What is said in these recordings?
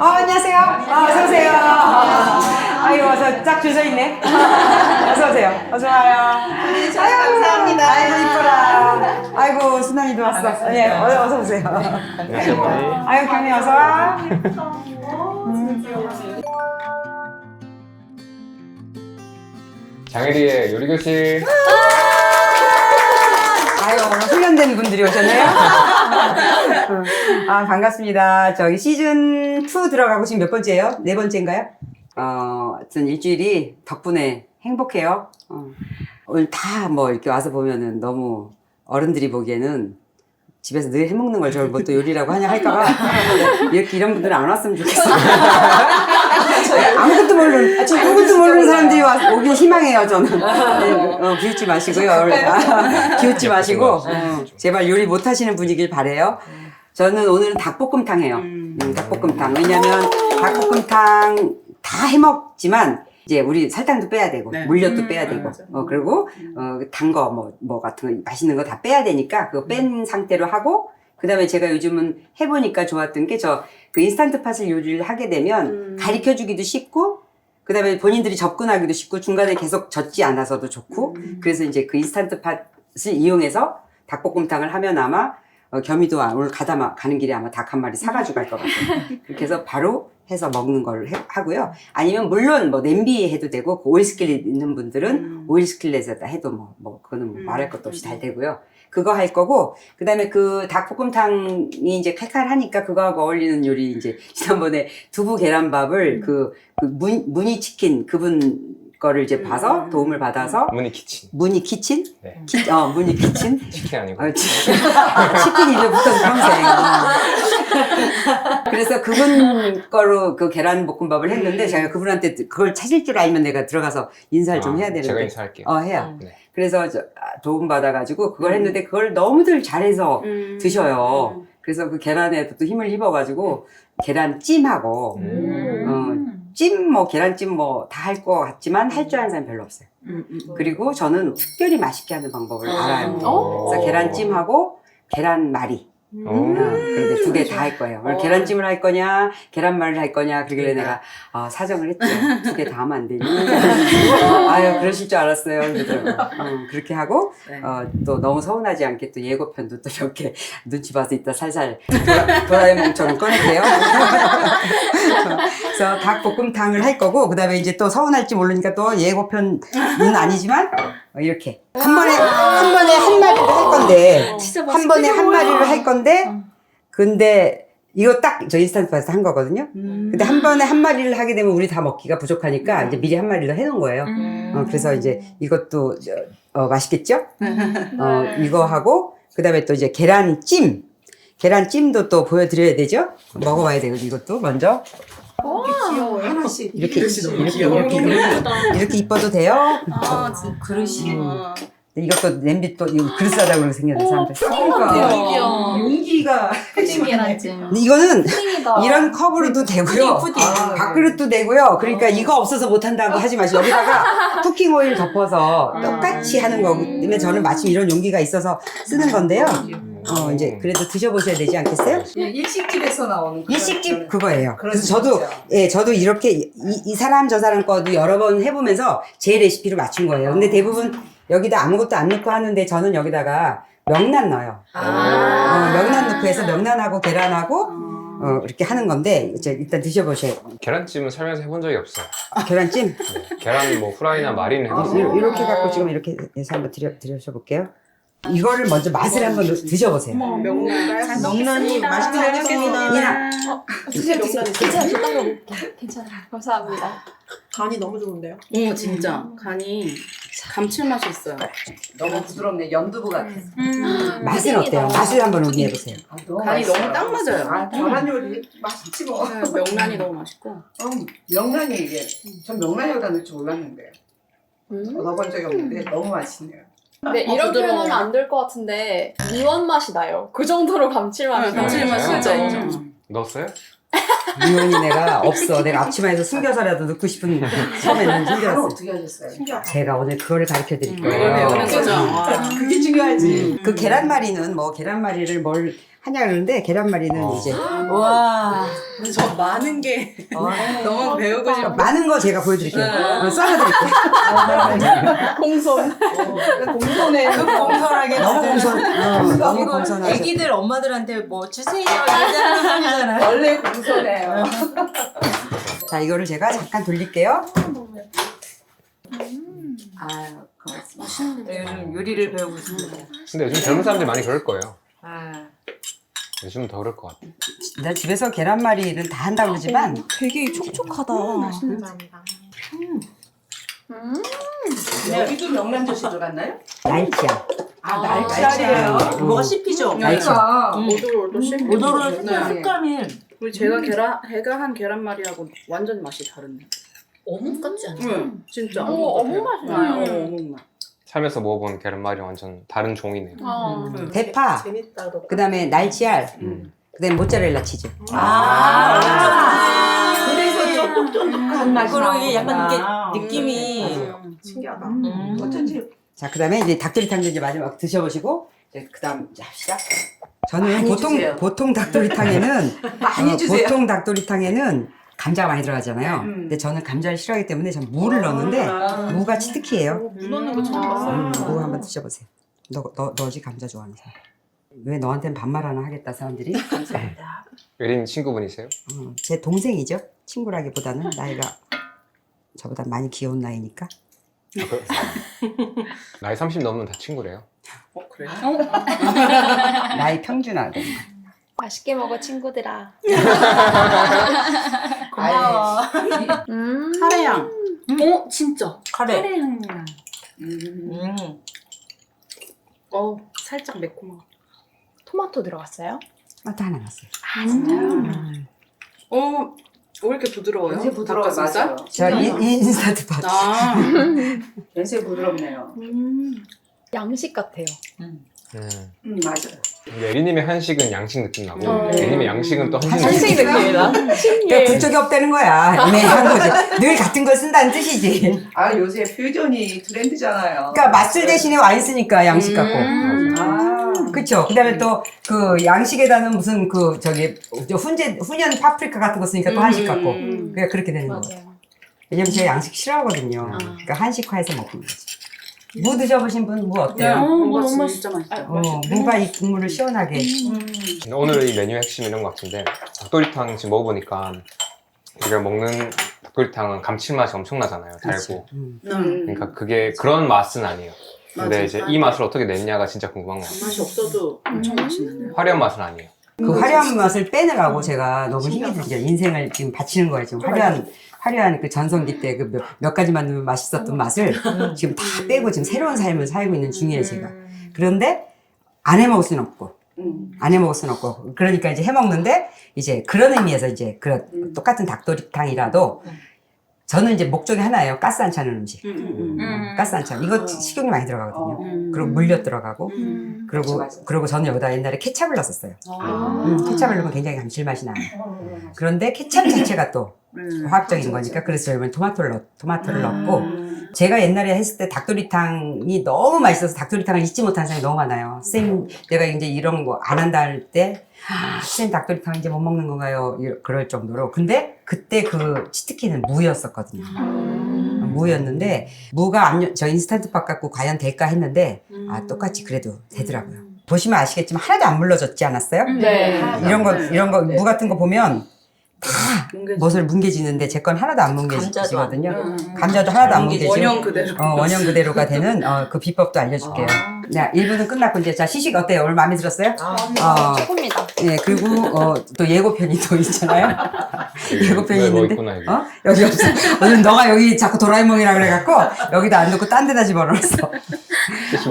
안녕하세요. 어서오세요. 아이고, 어서 쫙 줄 서 있네. 어서오세요. 어서와요. 아유, 감사합니다. 아이고, 이뻐라. 아이고, 순환이도 왔어. 예, 어서오세요. 안녕하세요. 아유, 경미 어서와. 장혜리의 요리교실. 아유, 훈련된 분들이 오셨네요. 반갑습니다. 저기 시즌2 들어가고 지금 몇 번째예요? 네 번째인가요? 하여튼 일주일이 덕분에 행복해요. 오늘 다 뭐 이렇게 와서 보면은 너무 어른들이 보기에는 집에서 늘 해먹는 걸 저를 뭐 또 요리라고 하냐 할까봐 이렇게 이런 분들은 안 왔으면 좋겠어요. 아무것도 모르는 사람들이 오길 희망해요, 저는. 비웃지 마시고요. 비웃지 마시고, 제발 요리 못 하시는 분이길 바래요. 저는 오늘은 닭볶음탕 해요. 닭볶음탕. 왜냐면 닭볶음탕 다 해먹지만, 이제 우리 설탕도 빼야 되고, 네. 물엿도 빼야 되고, 그리고, 단 거, 뭐 같은 거, 맛있는 거 다 빼야 되니까, 그거 뺀 상태로 하고, 그 다음에 제가 요즘은 해보니까 좋았던 게 그 인스턴트 팥을 요리를 하게 되면 가르쳐 주기도 쉽고, 그 다음에 본인들이 접근하기도 쉽고, 중간에 계속 젓지 않아서도 좋고, 그래서 이제 그 인스턴트 팥을 이용해서 닭볶음탕을 하면 아마, 겸이도 오늘 가는 길에 아마 닭 한 마리 사가지고 갈 것 같아요. 그렇게 해서 바로 해서 먹는 걸 하고요. 아니면 물론 뭐 냄비에 해도 되고, 그 오일 스킬렛 있는 분들은 오일 스킬렛에다 해도 그거는 말할 것도 없이 잘 되고요. 그거 할 거고, 그 다음에 그 닭볶음탕이 이제 칼칼하니까 그거하고 어울리는 요리 이제 지난번에 두부 계란밥을 무늬 치킨 그분 거를 이제 봐서 도움을 받아서 무늬 키친. 무늬 키친? 네. 무늬 키친? 치킨 아니고. 치킨이 이제 붙어서 평생. 그래서 그분 거로 그 계란볶음밥을 했는데 제가 그분한테 그걸 찾을 줄 알면 내가 들어가서 인사를 좀 해야 되는데. 제가 인사할게요. 해요. 네. 그래서 도움 받아가지고 그걸 했는데 그걸 너무들 잘해서 드셔요. 그래서 그 계란에 또 힘을 입어가지고 계란찜하고 계란찜 다 할 것 같지만 할 줄 아는 사람 별로 없어요. 그리고 저는 특별히 맛있게 하는 방법을 알아요. 그래서 계란찜하고 계란말이. 그런데 두 개 다 할 거예요. 오늘 계란찜을 할 거냐, 계란말이를 할 거냐, 그러길래 내가, 사정을 했죠. 두 개 다 하면 안 되니. 아유, 그러실 줄 알았어요. 그러더라고요. 그렇게 하고, 또 너무 서운하지 않게 또 예고편도 또 이렇게 눈치 봐서 이따 살살 도라에몽처럼 꺼낼게요. 그래서 닭볶음탕을 할 거고, 그 다음에 이제 또 서운할지 모르니까 또 예고편은 아니지만, 이렇게. 한 번에 한 마리를 할 건데, 한 번에 한 마리를 할 건데, 근데 이거 딱 저 인스턴트 팟에서 한 거거든요. 근데 한 번에 한 마리를 하게 되면 우리 다 먹기가 부족하니까 이제 미리 한 마리를 더 해놓은 거예요. 그래서 이제 이것도 맛있겠죠? 이거 하고, 그 다음에 또 이제 계란찜도 또 보여드려야 되죠? 먹어봐야 돼요. 이것도 먼저. 귀여워요. 하나씩. 이렇게 이뻐도 돼요? 그릇이. 이것도 냄비 또 이거 그릇 싸자고 그러고 생겼네 사람들. 귀여워. 용기가. 계란찜. 근데 이거는 푸딩이다. 이런 컵으로도 되고요. 밥그릇도 되고요. 그러니까 이거 없어서 못한다고 하지 마시고 여기다가 쿠킹 오일 덮어서 똑같이 하는 거기 때문에 저는 마침 이런 용기가 있어서 쓰는 건데요. 이제 그래도 드셔보셔야 되지 않겠어요? 일식집에서 나오는 일식집 그거예요. 그런 그래서 저도 이렇게 이 사람 저 사람 거도 여러 번 해보면서 제 레시피로 맞춘 거예요. 근데 대부분 여기다 아무것도 안 넣고 하는데 저는 여기다가 명란 넣어요. 명란 넣고 해서 명란하고 계란하고 이렇게 하는 건데 이제 일단 드셔보셔요. 계란찜은 살면서 해본 적이 없어요. 계란찜 네. 계란 후라이나 마리는 해봤어요. 이렇게 갖고 지금 이렇게 해서 한번 드셔볼게요. 이거를 먼저 맛을 한번 드셔보세요. 명란이 맛있게 생겼습니다. 이나 괜찮아요. 감사합니다. 간이 너무 좋은데요? 진짜. 간이 감칠맛이 있어요. 너무 부드럽네. 연두부 같아. 맛은 어때요? 맛을 한번 의미해보세요. 간이 너무 딱 맞아요. 계란 요리 맛있지 뭐. 명란이 너무 맛있고. 명란이 이게 전 명란이보다 넣을 줄 몰랐는데 넣어본 적이 없는데 너무 맛있네요. 근데 이런 부드러워. 표현하면 안 될 것 같은데 미원 맛이 나요. 그 정도로 감칠맛이 나요. 감칠맛 진짜 있죠. 넣었어요? 미혼이 내가 없어. 내가 앞치마에서 숨겨서라도 넣고 싶은 처음에는 간은 힘들었어요. 어떻게 하셨어요? 제가 오늘 그거를 가르쳐 드릴 그걸 거예요. 배우는 거죠. 그게 중요하지. 그 계란말이는 계란말이를 뭘 하냐 그러는데 계란말이는 이제 와. 저 많은 게 너무 배우고 싶어. 많은 거 제가 보여드릴게요. 네. 썰어드릴게요. 공손. 공손해. 공손하게 너무 공손. 너무 이거 공손하죠. 애기들 엄마들한테 뭐 주세요 이러는 편이잖아요. 원래 공손해요. 자, 이거를 제가 잠깐 돌릴게요. 아유, 고맙습니다. 요즘 요리를 배우고 있습니다. 근데 요즘 젊은 사람들이 많이 그럴 거예요. 아, 요즘은 더 그럴 것 같아. 나 집에서 계란말이는 다 한다고 그러지만 되게 촉촉하다. 여기도 명란젓이 들어갔나요? 날치알. 아, 날치알이에요. 음. 뭐가 씹히죠? 날치알. 오돌오돌 씹히죠. 오돌오돌 네. 색감이 우리 제가 한 계란말이하고 완전 맛이 다르네. 어묵 같지 않아요? 응, 진짜 어묵 맛이 나요. 어묵 맛. 살면서 먹어본 계란말이랑 완전 다른 종이네요. 대파, 재밌다. 그 다음에 날치알, 그 다음에 모짜렐라 치즈. 그래서 쫀득쫀득한 맛이 그리고 이게 약간 나는구나. 이렇게 느낌이 신기하다. 음. 어쩐지 자, 그 다음에 이제 닭도리탕도 이제 마지막 드셔보시고, 이제 그 다음 이제 합시다. 저는 많이 주세요. 보통 닭도리탕에는, 많이 주세요. 보통 닭도리탕에는 감자가 많이 들어가잖아요. 음. 근데 저는 감자를 싫어하기 때문에 전 무를 넣는데, 무가 치트키예요. 무 넣는 거 처음 봤어요. 무 한번 드셔보세요. 너지 감자 좋아하는 사람. 왜 너한테는 반말 하나 하겠다, 사람들이? 감사합니다. 예린 친구분이세요? 제 동생이죠. 친구라기보다는 나이가 저보다 많이 귀여운 나이니까. 나이 30 넘으면 다 친구래요. 그래요? 나이 평준화돼. 맛있게 먹어 친구들아. 고마워. 카레향. 진짜. 카레. 카레향이야. 살짝 매콤하고. 토마토 들어갔어요? 맛도 하나 났어요. 아 진짜요? 왜 이렇게 부드러워요? 연세 부드러워. 닭가슴살? 맞아요. 저 인스타트 봤어. 아. 연세 부드럽네요. 양식 같아요. 맞아요. 예린님의 한식은 양식 느낌 나고 예린님의 양식은 또 한식 한식 느낌. 느낌이다. 그러니까 신기해. 국적이 없다는 거야. 애매한 거지. 늘 같은 걸 쓴다는 뜻이지. 아, 요새 퓨전이 트렌드잖아요. 그러니까 맛술 대신에 와인 쓰니까 양식 갖고. 아, 그쵸. 그 다음에 또 그 양식에다는 무슨 그 저기 훈연 파프리카 같은 거 쓰니까 또 한식 같고. 그러니까 그렇게 되는 거예요. 맞아요. 왜냐면 제가 양식 싫어하거든요. 그러니까 한식화해서 먹는 거지. 무 드셔보신 분 무 어때요? 뭔가 너무 진짜 맛있다. 무가 이 국물을 시원하게. 오늘 이 메뉴의 핵심 이런 것 같은데 닭도리탕 지금 먹어보니까 우리가 먹는 닭도리탕은 감칠맛이 엄청나잖아요. 달고. 그러니까 그게 그런 맛은 아니에요. 근데 맞아. 이제 이 맛을 어떻게 냈냐가 진짜 궁금한 것 같아요. 맛이 없어도 엄청 맛있는데요. 화려한 맛은 아니에요. 그 화려한 맛을 빼느라고 제가 너무 힘이 들죠. 인생을 지금 바치는 거예요. 지금 화려한 그 전성기 때 그 몇 가지 만들면 맛있었던 맛을 지금 다 빼고 지금 새로운 삶을 살고 있는 중이에요, 제가. 그런데 안 해 먹을 수는 없고. 안 해 먹을 수는 없고. 그러니까 이제 해 먹는데 이제 그런 의미에서 이제 그런 똑같은 닭도리탕이라도 저는 이제 목적이 하나예요. 가스 안 차는 음식. 가스 안 차. 이거 식용유 많이 들어가거든요. 그리고 물엿 들어가고. 그리고 저는 여기다 옛날에 케찹을 넣었어요. 케찹을 넣으면 굉장히 감칠맛이 나요. 그런데 케찹 자체가 또 화학적인 거니까 그래서 저희는 토마토를 넣고 제가 옛날에 했을 때 닭도리탕이 너무 맛있어서 닭도리탕을 잊지 못한 사람이 너무 많아요. 선생님 내가 이제 이런 거 안 한다 할 때 선생님 닭도리탕 이제 못 먹는 건가요? 그럴 정도로. 근데 그때 그 치트키는 무였었거든요. 무였는데 무가 저 인스턴트밥 갖고 과연 될까 했는데 똑같이 그래도 되더라고요. 보시면 아시겠지만 하나도 안 물러졌지 않았어요? 네. 이런 거 무 같은 거 보면 다 멋을 뭉개지는데 제 건 하나도 안 뭉개지거든요. 감자도 하나도 안 뭉개지고 원형 그대로. 원형 그대로가 되는 그 비법도 알려줄게요. 자, 1부는 끝났고 이제 자 시식 어때요? 오늘 마음에 들었어요? 최고입니다. 예, 그리고 또 예고편이 또 있잖아요. 예고편이 뭐 있는데 있구나, 여기. 여기 없어. 오늘 너가 여기 자꾸 도라에몽이라 그래갖고 여기다 안 넣고 딴 데다 집어넣었어.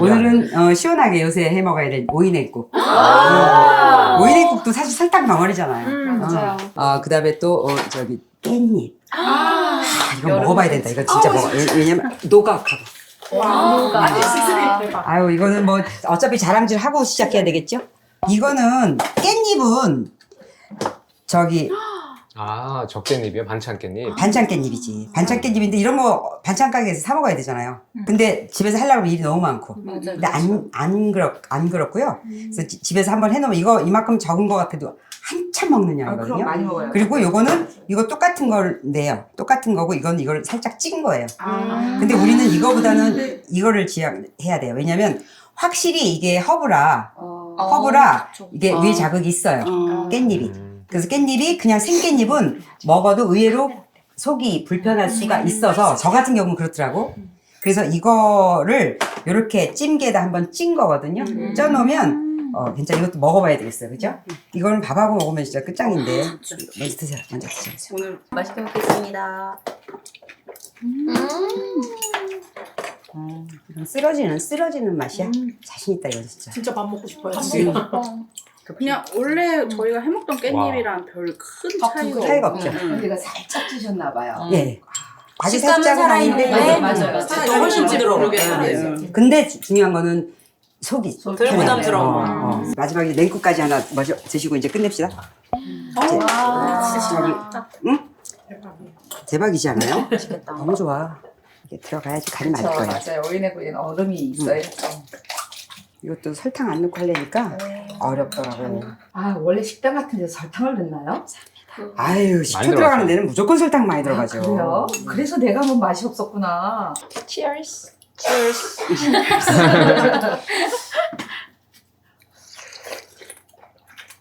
오늘은 시원하게 요새 해 먹어야 될 오이냉국. 오이냉국도 사실 설탕 덩어리잖아요. 맞아요. 그 다음에 또 저기 깻잎. 이거 먹어봐야 된다. 이거 진짜 먹어. 왜냐면 녹아하고. 아유 이거는 뭐 어차피 자랑질 하고 시작해야 되겠죠? 이거는 깻잎은 저기 아, 적깻잎이요? 반찬 깻잎? 반찬 깻잎이지. 반찬 깻잎인데 이런 거 반찬 가게에서 사 먹어야 되잖아요. 근데 집에서 하려면 일이 너무 많고. 맞아요. 근데 안 그렇고요. 그래서 집에서 한번 해놓으면 이거 이만큼 적은 것 같아도 한참 먹는 아, 그럼 양이거든요. 많이 먹어요. 그리고 요거는 이거 똑같은 걸 내요. 똑같은 거고 이걸 살짝 찐 거예요. 근데 우리는 이거보다는 이거를 지향해야 돼요. 왜냐면 확실히 이게 허브라 그쵸. 이게 위에 자극이 있어요. 어. 깻잎이. 그래서 깻잎이 그냥 생깻잎은 먹어도 의외로 속이 불편할 수가 있어서 저 같은 경우는 그렇더라고. 그래서 이거를 이렇게 찜기에다 한번 찐 거거든요. 쪄놓으면 괜찮아. 이것도 먹어봐야 되겠어요. 그죠? 이거는 밥하고 먹으면 진짜 끝장인데. 먼저 드세요. 먼저 드세요. 오늘 맛있게 먹겠습니다. 이건 쓰러지는 맛이야. 자신 있다 이건 진짜. 진짜 밥 먹고 싶어요. 그냥 원래 저희가 해먹던 깻잎이랑 별 큰 차이가 없죠. 언니가 살짝 찌셨나 봐요. 예. 아주 식감은 살짝은 아닌데. 살아있는데 맞아요. 살이 훨씬 부드러워. 근데 중요한 거는 속이 덜 편해요. 부담스러워. 마지막에 냉국까지 하나 먼저 드시고 이제 끝냅시다. 응? 대박이지 않아요? 맛있겠다. 너무 좋아. 이게 들어가야지 간이 맞을 거예요. 맞아요. 오이네 구이는 얼음이 있어요. 이것도 설탕 안 넣고 하려니까 어렵더라고요. 아, 원래 식당 같은 데서 설탕을 넣나요? 아유, 식초 많이 들어가는 들어가죠. 데는 무조건 설탕 많이 들어가죠. 그래요? 그래서 내가 뭐 맛이 없었구나. Cheers.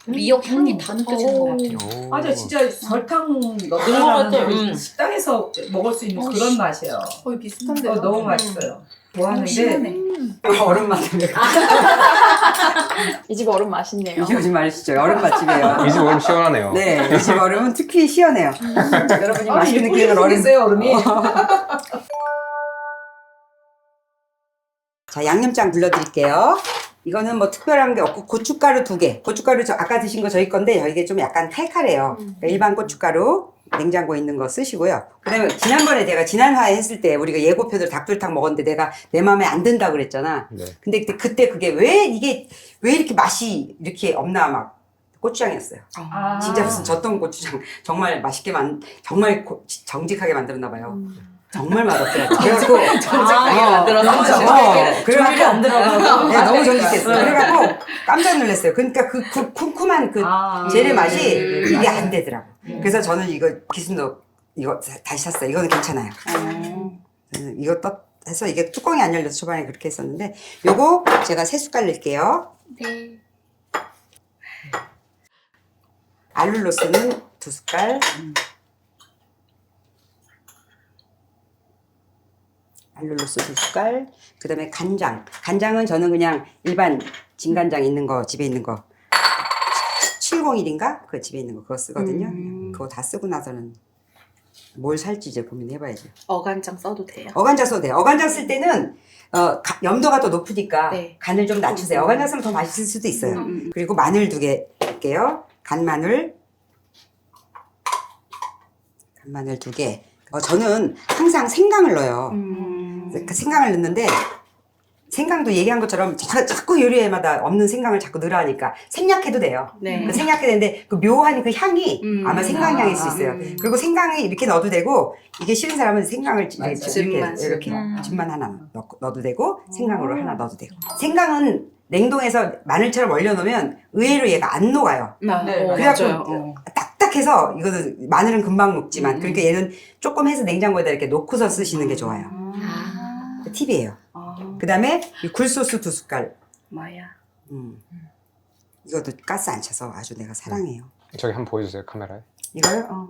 미역 향이 다 느껴지는 것 같아요. 오. 맞아, 진짜 설탕 같아요. 넣는 식당에서 먹을 수 있는 그런 맛이에요. 거의 비슷한데. 너무 맛있어요. 좋아하는데 시원해. 얼음 맛을. 이 집 얼음 맛있네요. 이게 무슨 말이시죠? 얼음 맛집이에요. 이 집 얼음 시원하네요. 네, 이 집 얼음은 특히 시원해요. 여러분이 맛있게 예쁘게 느끼는 얼음. 생겼어요, 얼음이. 자, 양념장 불러드릴게요. 이거는 뭐 특별한 게 없고 고춧가루 2개. 고춧가루 저 아까 드신 거 저희 건데 이게 좀 약간 칼칼해요. 그러니까 일반 고춧가루 냉장고에 있는 거 쓰시고요. 그다음에 지난번에 제가 지난화에 했을 때 우리가 예고편으로 닭도리탕 먹었는데 내가 내 마음에 안 든다 그랬잖아. 네. 근데 그때 그게 왜 이렇게 맛이 이렇게 없나 막 고추장이었어요. 아. 진짜 무슨 젖돈 고추장 정말 맛있게 정말 정직하게 만들었나 봐요. 정말 맛없더라고요. 그래갖고 정직하게 만들어서 그래갖고 안 들어가고. 네, 너무 정직했어요. 그래갖고 깜짝 놀랐어요. 그러니까 그 쿰쿰한 그 재료 맛이 이게 안 되더라고. 그래서 저는 이거 기순도 이거 다시 샀어요. 이거는 괜찮아요. 이거 해서 이게 뚜껑이 안 열려서 초반에 그렇게 했었는데 요거 제가 3숟갈 넣을게요. 네. 알룰로스는 2숟갈. 알룰로스 2숟갈. 그 다음에 간장. 간장은 저는 그냥 일반 진간장 있는 거, 집에 있는 거. 701인가? 그 집에 있는 거 그거 쓰거든요. 그거 다 쓰고 나서는 뭘 살지 이제 고민해봐야지. 어간장 써도 돼요? 어간장 써도 돼요. 어간장 쓸 때는 염도가 더 높으니까 네. 간을 좀 낮추세요. 어간장 쓰면 더 맛있을 수도 있어요. 그리고 마늘 2개 할게요. 간마늘. 간마늘 2개. 저는 항상 생강을 넣어요. 그 생강을 넣는데 생강도 얘기한 것처럼 자꾸 요리에마다 없는 생강을 자꾸 넣으라 하니까 생략해도 돼요. 네. 그 생략해도 되는데 그 묘한 그 향이 아마 생강향일 수 있어요. 그리고 생강이 이렇게 넣어도 되고 이게 싫은 사람은 생강을 이렇게 즙만 하나 넣어도 되고 생강으로 하나 넣어도 되고. 생강은 냉동해서 마늘처럼 얼려놓으면 의외로 얘가 안 녹아요. 네, 그래갖고 맞아요. 딱딱해서 이거는 마늘은 금방 녹지만 그러니까 얘는 조금 해서 냉장고에다 이렇게 놓고서 쓰시는 게 좋아요. 그 팁이에요. 그 다음에 굴소스 2숟갈. 마야. 이것도 가스 안 차서 아주 내가 사랑해요. 저기 한번 보여주세요, 카메라에. 이거요?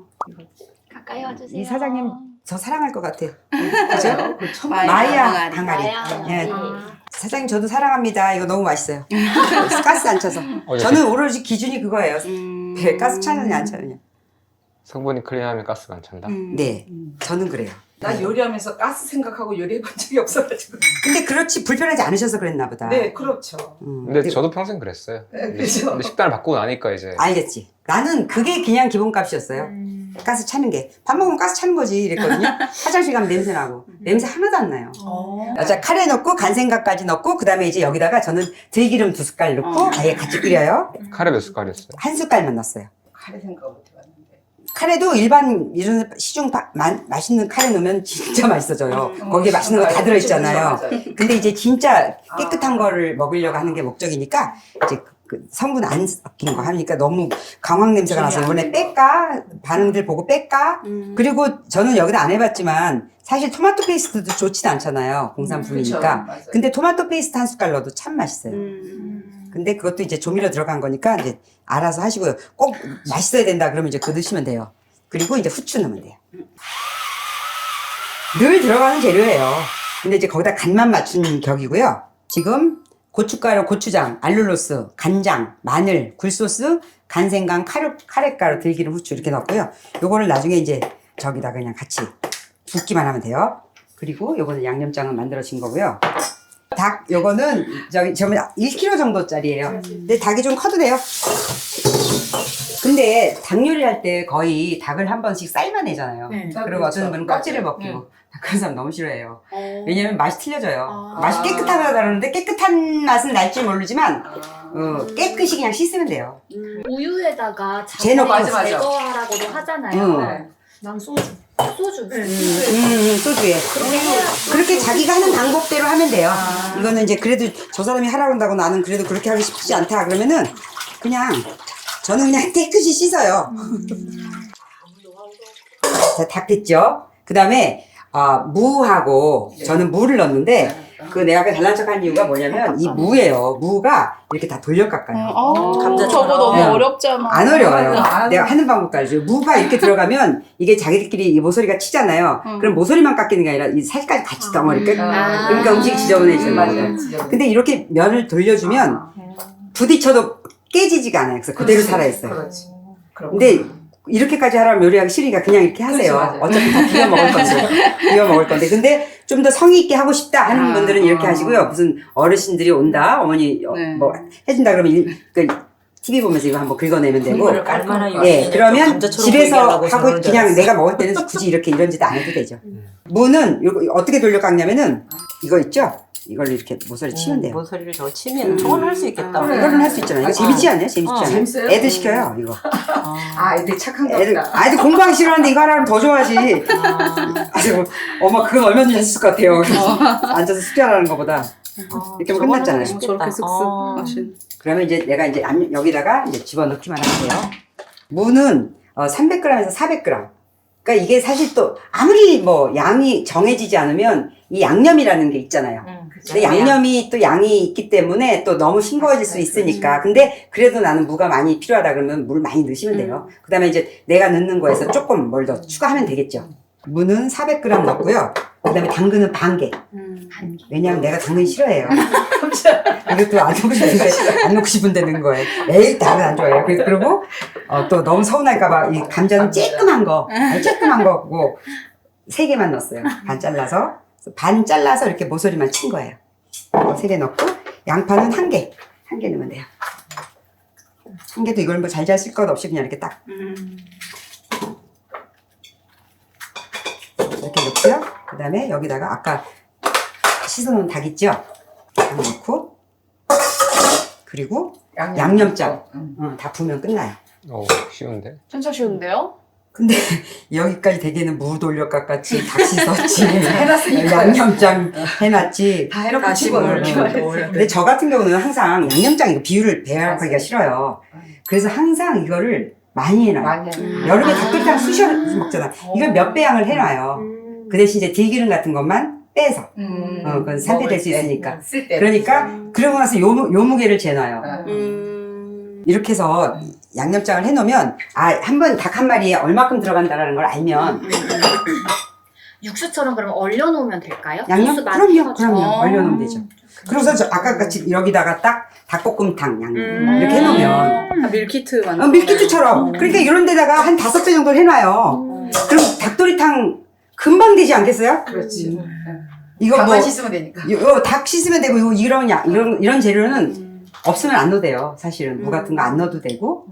가까이 와주세요. 이 사장님 저 사랑할 것 같아요. 그죠? 그 천 마야 항아리. 항아리. 마야 예. 항아리. 사장님 저도 사랑합니다. 이거 너무 맛있어요. 가스 안 차서. 저는 오로지 기준이 그거예요. 배 가스 차느냐 안 차느냐. 성분이 클린하면 가스가 안 찬다? 네, 저는 그래요. 나 요리하면서 가스 생각하고 요리해본 적이 없어가지고. 근데 그렇지 불편하지 않으셔서 그랬나 보다. 네, 그렇죠. 근데 저도 평생 그랬어요. 네, 그죠. 근데 식단을 바꾸고 나니까 이제 알겠지. 나는 그게 그냥 기본값이었어요. 가스 차는 게. 밥 먹으면 가스 차는 거지 이랬거든요. 화장실 가면 냄새 나고. 냄새 하나도 안 나요. 자, 카레 넣고 간생각까지 넣고 그 다음에 이제 여기다가 저는 들기름 2숟갈 넣고 아예 같이 끓여요. 카레 몇 숟갈이었어요? 1숟갈만 넣었어요. 카레 생각 못 해봤는데. 카레도 일반 이런 시중 맛있는 카레 넣으면 진짜 맛있어져요. 거기에 맛있는 거 다 들어있잖아요. 맞아요. 근데 이제 진짜 깨끗한 거를 먹으려고 하는 게 목적이니까 이제 그 성분 안 섞인 거 하니까 너무 강황 냄새가 나서 이번에 뺄까? 반응들 보고 뺄까? 그리고 저는 여기다 안 해봤지만 사실 토마토 페이스트도 좋진 않잖아요. 공산품이니까. 그쵸, 맞아요. 근데 토마토 페이스트 한 숟갈 넣어도 참 맛있어요. 근데 그것도 이제 조미료 들어간 거니까 이제 알아서 하시고요. 꼭 맛있어야 된다 그러면 이제 그거 넣으시면 돼요. 그리고 이제 후추 넣으면 돼요. 늘 들어가는 재료예요. 근데 이제 거기다 간만 맞춘 격이고요. 지금 고춧가루, 고추장, 알룰로스, 간장, 마늘, 굴소스, 간생강, 카레가루, 들기름, 후추 이렇게 넣고요. 요거를 나중에 이제 저기다 그냥 같이 붓기만 하면 돼요. 그리고 요거는 양념장은 만들어진 거고요. 닭 요거는 저는 1kg 정도짜리예요. 근데 닭이 좀 커도 돼요. 근데 닭 요리할 때 거의 닭을 한 번씩 삶아내잖아요. 네. 그리고 어떤 분은 껍질을 맞아요. 벗기고 그런 사람 너무 싫어해요. 어. 왜냐면 맛이 틀려져요. 아. 맛이 깨끗하다 그러는데 깨끗한 맛은 날지 모르지만 아. 깨끗이 그냥 씻으면 돼요. 우유에다가 제노, 자기를 맞아. 제거하라고도 하잖아요. 네. 난 소주. 소주. 소주에. 그렇게 자기가 하는 방법대로 하면 돼요. 이거는 이제 그래도 저 사람이 하라고 한다고 나는 그래도 그렇게 하고 싶지 않다 그러면은 그냥 저는 그냥 깨끗이 씻어요. 자, 닭 됐죠? 그 다음에 무하고 저는 무를 넣는데 그 내가 그 잘난 척한 이유가 뭐냐면 이 무예요. 무가 이렇게 다 돌려 깎아요. 저거 너무 네. 어렵잖아. 안 어려워요. 아, 내가 하는 방법도 알죠. 무가 이렇게 들어가면 이게 자기들끼리 이 모서리가 치잖아요. 그럼 모서리만 깎이는 게 아니라 이 살까지 같이 덩어리 깎. 아. 그러니까 음식이 지저분해지는 거죠. 맞아요. 근데 이렇게 면을 돌려주면 부딪혀도 깨지지가 않아요. 그래서 그대로 살아있어요. 그렇지. 근데 이렇게까지 하라면 요리하기 싫으니까 그냥 이렇게 하세요. 그렇죠, 맞아요. 어차피 다 비벼 먹을 건데. 비벼 먹을 건데. 근데 좀 더 성의 있게 하고 싶다 하는 분들은 이렇게 하시고요. 무슨 어르신들이 온다, 어머니 네. 뭐 해준다 그러면 TV 보면서 이거 한번 긁어내면 되고. 얼마나 예, 그러면 집에서 하고 그냥 내가 먹을 때는 굳이 이렇게 이런 짓 안 해도 되죠. 무는 요거 어떻게 돌려 깎냐면은 이거 있죠? 이걸로 이렇게 모서리 치면 돼요. 모서리를 저 치면 저건 할 수 있겠다. 이거는 할 수 있잖아요. 이거 재밌지 않아요? 재밌지 않아요? 재밌어요? 애들 시켜요, 이거. 아, 애들 착한 거 애들, 같다. 아이들 공부하기 싫어하는데 이거 하라면 더 좋아하지. 아주, 엄마 그건 얼마든지 했을 것 같아요. 앉아서 숙제하라는 것보다. 이렇게 하면 끝났잖아요. 저렇게 쓱쓱 하신. 그러면 이제 내가 이제 여기다가 이제 집어넣기만 할게요. 무는 300g에서 400g. 그러니까 이게 사실 또 아무리 뭐 양이 정해지지 않으면 이 양념이라는 게 있잖아요. 근데 양념이 또 양이 있기 때문에 또 너무 싱거워질 수 있으니까. 근데 그래도 나는 무가 많이 필요하다 그러면 물 많이 넣으시면 돼요. 그 다음에 이제 내가 넣는 거에서 조금 뭘 더 추가하면 되겠죠. 무는 400g 넣고요. 그 다음에 당근은 반 개. 왜냐하면 내가 당근 싫어해요. 이것도 안 넣고 싶은데, 안 넣고 싶은데 넣은 거예요. 에이, 당근 안 좋아해요. 그리고 또 너무 서운할까봐 이 감자는 쬐끔한 거, 쬐끔한 거고, 3개만 넣었어요. 반 잘라서 이렇게 모서리만 친 거예요. 3개 넣고, 양파는 1개. 1개 넣으면 돼요. 1개도 이걸 뭐 잘잘 쓸 것 없이 그냥 이렇게 딱. 이렇게 넣고요. 그 다음에 여기다가 아까 씻어놓은 닭 있죠? 닭 넣고, 그리고 양념장. 다 부으면 끝나요. 쉬운데? 진짜 쉬운데요? 근데 여기까지 대개는 무 돌려 깎았지, 닭 씻었지, 양념장 해놨지. 다 해놓고 다시 집어넣고. 근데 저 같은 경우는 항상 양념장 이거 비율을 배합하기가 싫어요. 그래서 항상 이거를 많이 해놔요. 많이 해요. 여름에 닭도리탕 쑤셔 먹잖아. 이걸 몇 배양을 해놔요. 그 대신 이제 들기름 같은 것만 빼서. 그건 산패될 수 있으니까. 쓸 때. 그러니까 그러고 나서 요 무게를 재놔요. 음. 이렇게 해서 양념장을 해놓으면 한 번 닭 한 마리에 얼마큼 들어간다라는 걸 알면 육수처럼 그럼 얼려놓으면 될까요? 양념? 육수 많이 그럼요. 해가지고. 얼려놓으면 되죠. 그래서 아까 같이 여기다가 딱 닭볶음탕 양념 이렇게 음. 해놓으면 밀키트 만들어. 밀키트처럼. 그러니까 이런 데다가 한 5배 정도를 해놔요. 그럼 닭도리탕 금방 되지 않겠어요? 그렇지. 이거 뭐 밥만 씻으면 되니까. 이거 닭 씻으면 되고 이런 재료는 없으면 안 넣어도 돼요. 사실은 무 같은 거 안 넣어도 되고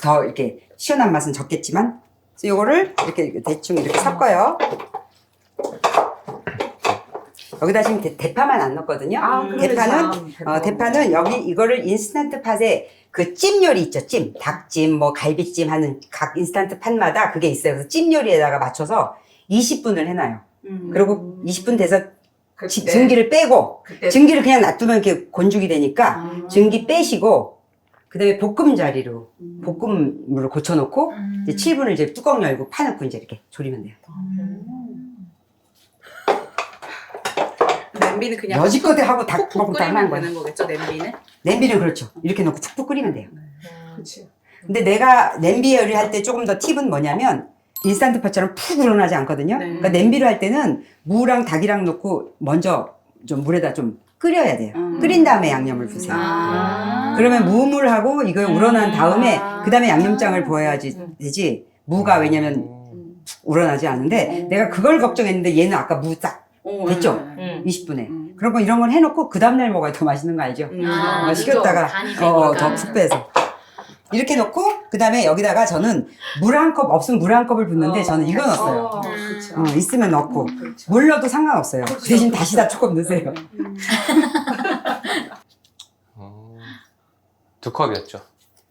더 이렇게 시원한 맛은 적겠지만 그래서 이거를 이렇게 대충 이렇게 섞어요. 여기다 지금 대파만 안 넣거든요. 대파는 여기 이거를 인스턴트 팟에 그 찜 요리 있죠, 찜. 닭찜, 뭐 갈비찜 하는 각 인스턴트 판마다 그게 있어요. 그래서 찜 요리에다가 맞춰서 20분을 해놔요. 그리고 20분 돼서 그때 증기를 빼고, 그때 증기를 그냥 놔두면 이렇게 곤죽이 되니까 증기 빼시고, 그 다음에 볶음 자리로 볶음물을 고쳐놓고, 이제 7분을 이제 뚜껑 열고 파 넣고 이제 이렇게 졸이면 돼요. 냄비는 그냥 여지껏 하고 닭 푹푹 볶음탕 하는 끓이면 거예요. 되는 거겠죠, 냄비는? 냄비는 그렇죠. 이렇게 넣고 푹푹 끓이면 돼요. 그치. 근데 내가 냄비 요리할 때 조금 더 팁은 뭐냐면 인스턴트 팥처럼 푹 우러나지 않거든요. 네. 그러니까 냄비로 할 때는 무랑 닭이랑 넣고 먼저 좀 물에다 좀 끓여야 돼요. 끓인 다음에 양념을 부세요. 그러면 무물하고 이걸 우러난 다음에 그 다음에 양념장을 부어야지 되지. 무가 왜냐면 우러나지 않은데 내가 그걸 걱정했는데 얘는 아까 무 딱 됐죠? 20분에. 그런 거 이런 걸 해놓고 그 다음날 먹어야 더 맛있는 거 알죠? 식혔다가 더 푹 빼서. 이렇게 넣고 그 다음에 여기다가 저는 물 한 컵 없으면 물 한 컵을 붓는데 저는 이거 넣었어요. 그쵸. 있으면 넣고 그렇죠. 물 넣어도 상관없어요. 그 대신 다시 다 조금 넣으세요. 2컵이었죠.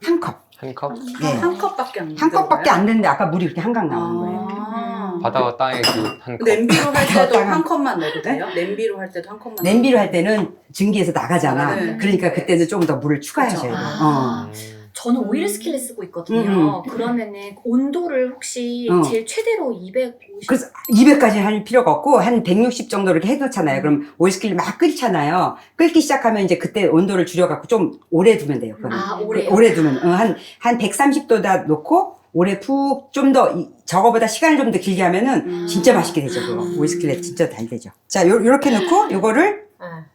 한 컵. 한 컵? 네. 한 컵밖에 안 한 컵밖에 들어가요? 안 되는데 아까 물이 이렇게 한강 나오는 거예요. 바다와 땅의 그 한 컵. 냄비로 할 때도 적당한- 한 컵만 넣어도 돼요? 냄비로 할 때도 한 컵만 냄비로 할 때는 증기에서 나가잖아. 네. 그러니까 그때는 조금 더 물을 추가하셔야 그쵸. 돼요. 저는 오일 스킬렛 쓰고 있거든요. 그러면은 온도를 혹시 제일 최대로 250. 그래서 200까지 할 필요가 없고 한 160 정도 이렇게 해놓잖아요. 그럼 오일스킬을 막 끓이잖아요. 끓기 시작하면 이제 그때 온도를 줄여갖고 좀 오래 두면 돼요. 그거는. 오래요? 오래 두면 한 130도다 놓고 오래 푹 좀 더 저거보다 시간을 좀 더 길게 하면은 진짜 맛있게 되죠. 그거 오일스킬렛 진짜 잘 되죠. 자, 요렇게 넣고 요거를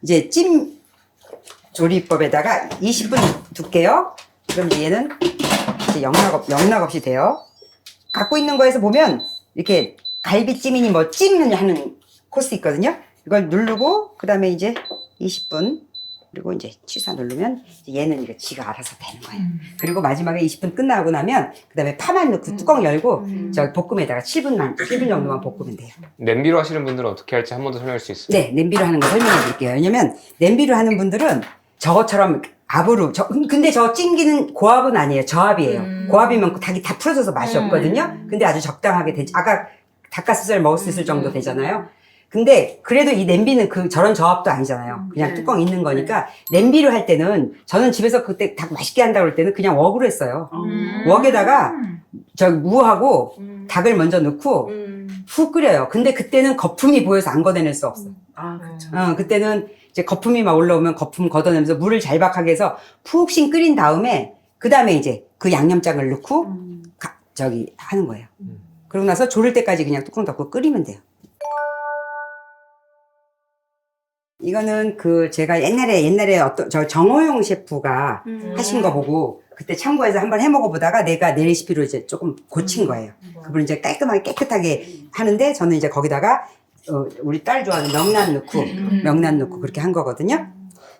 이제 찜 조리법에다가 20분 둘게요. 그럼 이제 얘는 이제 영락 없이 돼요. 갖고 있는 거에서 보면 이렇게 갈비찜이니 뭐 찜 하는 코스 있거든요. 이걸 누르고 그 다음에 이제 20분 그리고 이제 취사 누르면 이제 얘는 이거 지가 알아서 되는 거예요. 그리고 마지막에 20분 끝나고 나면 그 다음에 파만 넣고 뚜껑 열고 저 볶음에다가 7분 정도만 볶으면 돼요. 냄비로 하시는 분들은 어떻게 할지 한 번 더 설명할 수 있어요? 네, 냄비로 하는 거 설명해 드릴게요. 왜냐면 냄비로 하는 분들은 저것처럼 압으로 근데 저 찜기는 고압은 아니에요. 저압이에요. 고압이면 닭이 다 풀어져서 맛이 없거든요. 근데 아주 적당하게 되죠. 아까 닭가슴살 먹을 수 있을 정도 되잖아요. 근데 그래도 이 냄비는 저런 저압도 아니잖아요. 그냥 뚜껑 있는 거니까 냄비로 할 때는 저는 집에서 그때 닭 맛있게 한다고 할 때는 그냥 웍으로 했어요. 웍에다가 저 무하고 닭을 먼저 넣고 푹 끓여요. 근데 그때는 거품이 보여서 안 걷어낼 수 없어. 그쵸. 그때는 이제 거품이 막 올라오면 거품 걷어내면서 물을 잘박하게 해서 푹신 끓인 다음에 그 다음에 이제 그 양념장을 넣고 하는 거예요. 그러고 나서 졸을 때까지 그냥 뚜껑 덮고 끓이면 돼요. 이거는 제가 옛날에 저 정호용 셰프가 하신 거 보고 그때 참고해서 한번 해 먹어보다가 내가 내 레시피로 이제 조금 고친 거예요. 그분 이제 깔끔하게 깨끗하게 하는데 저는 이제 거기다가 우리 딸 좋아하는 명란 넣고 그렇게 한 거거든요.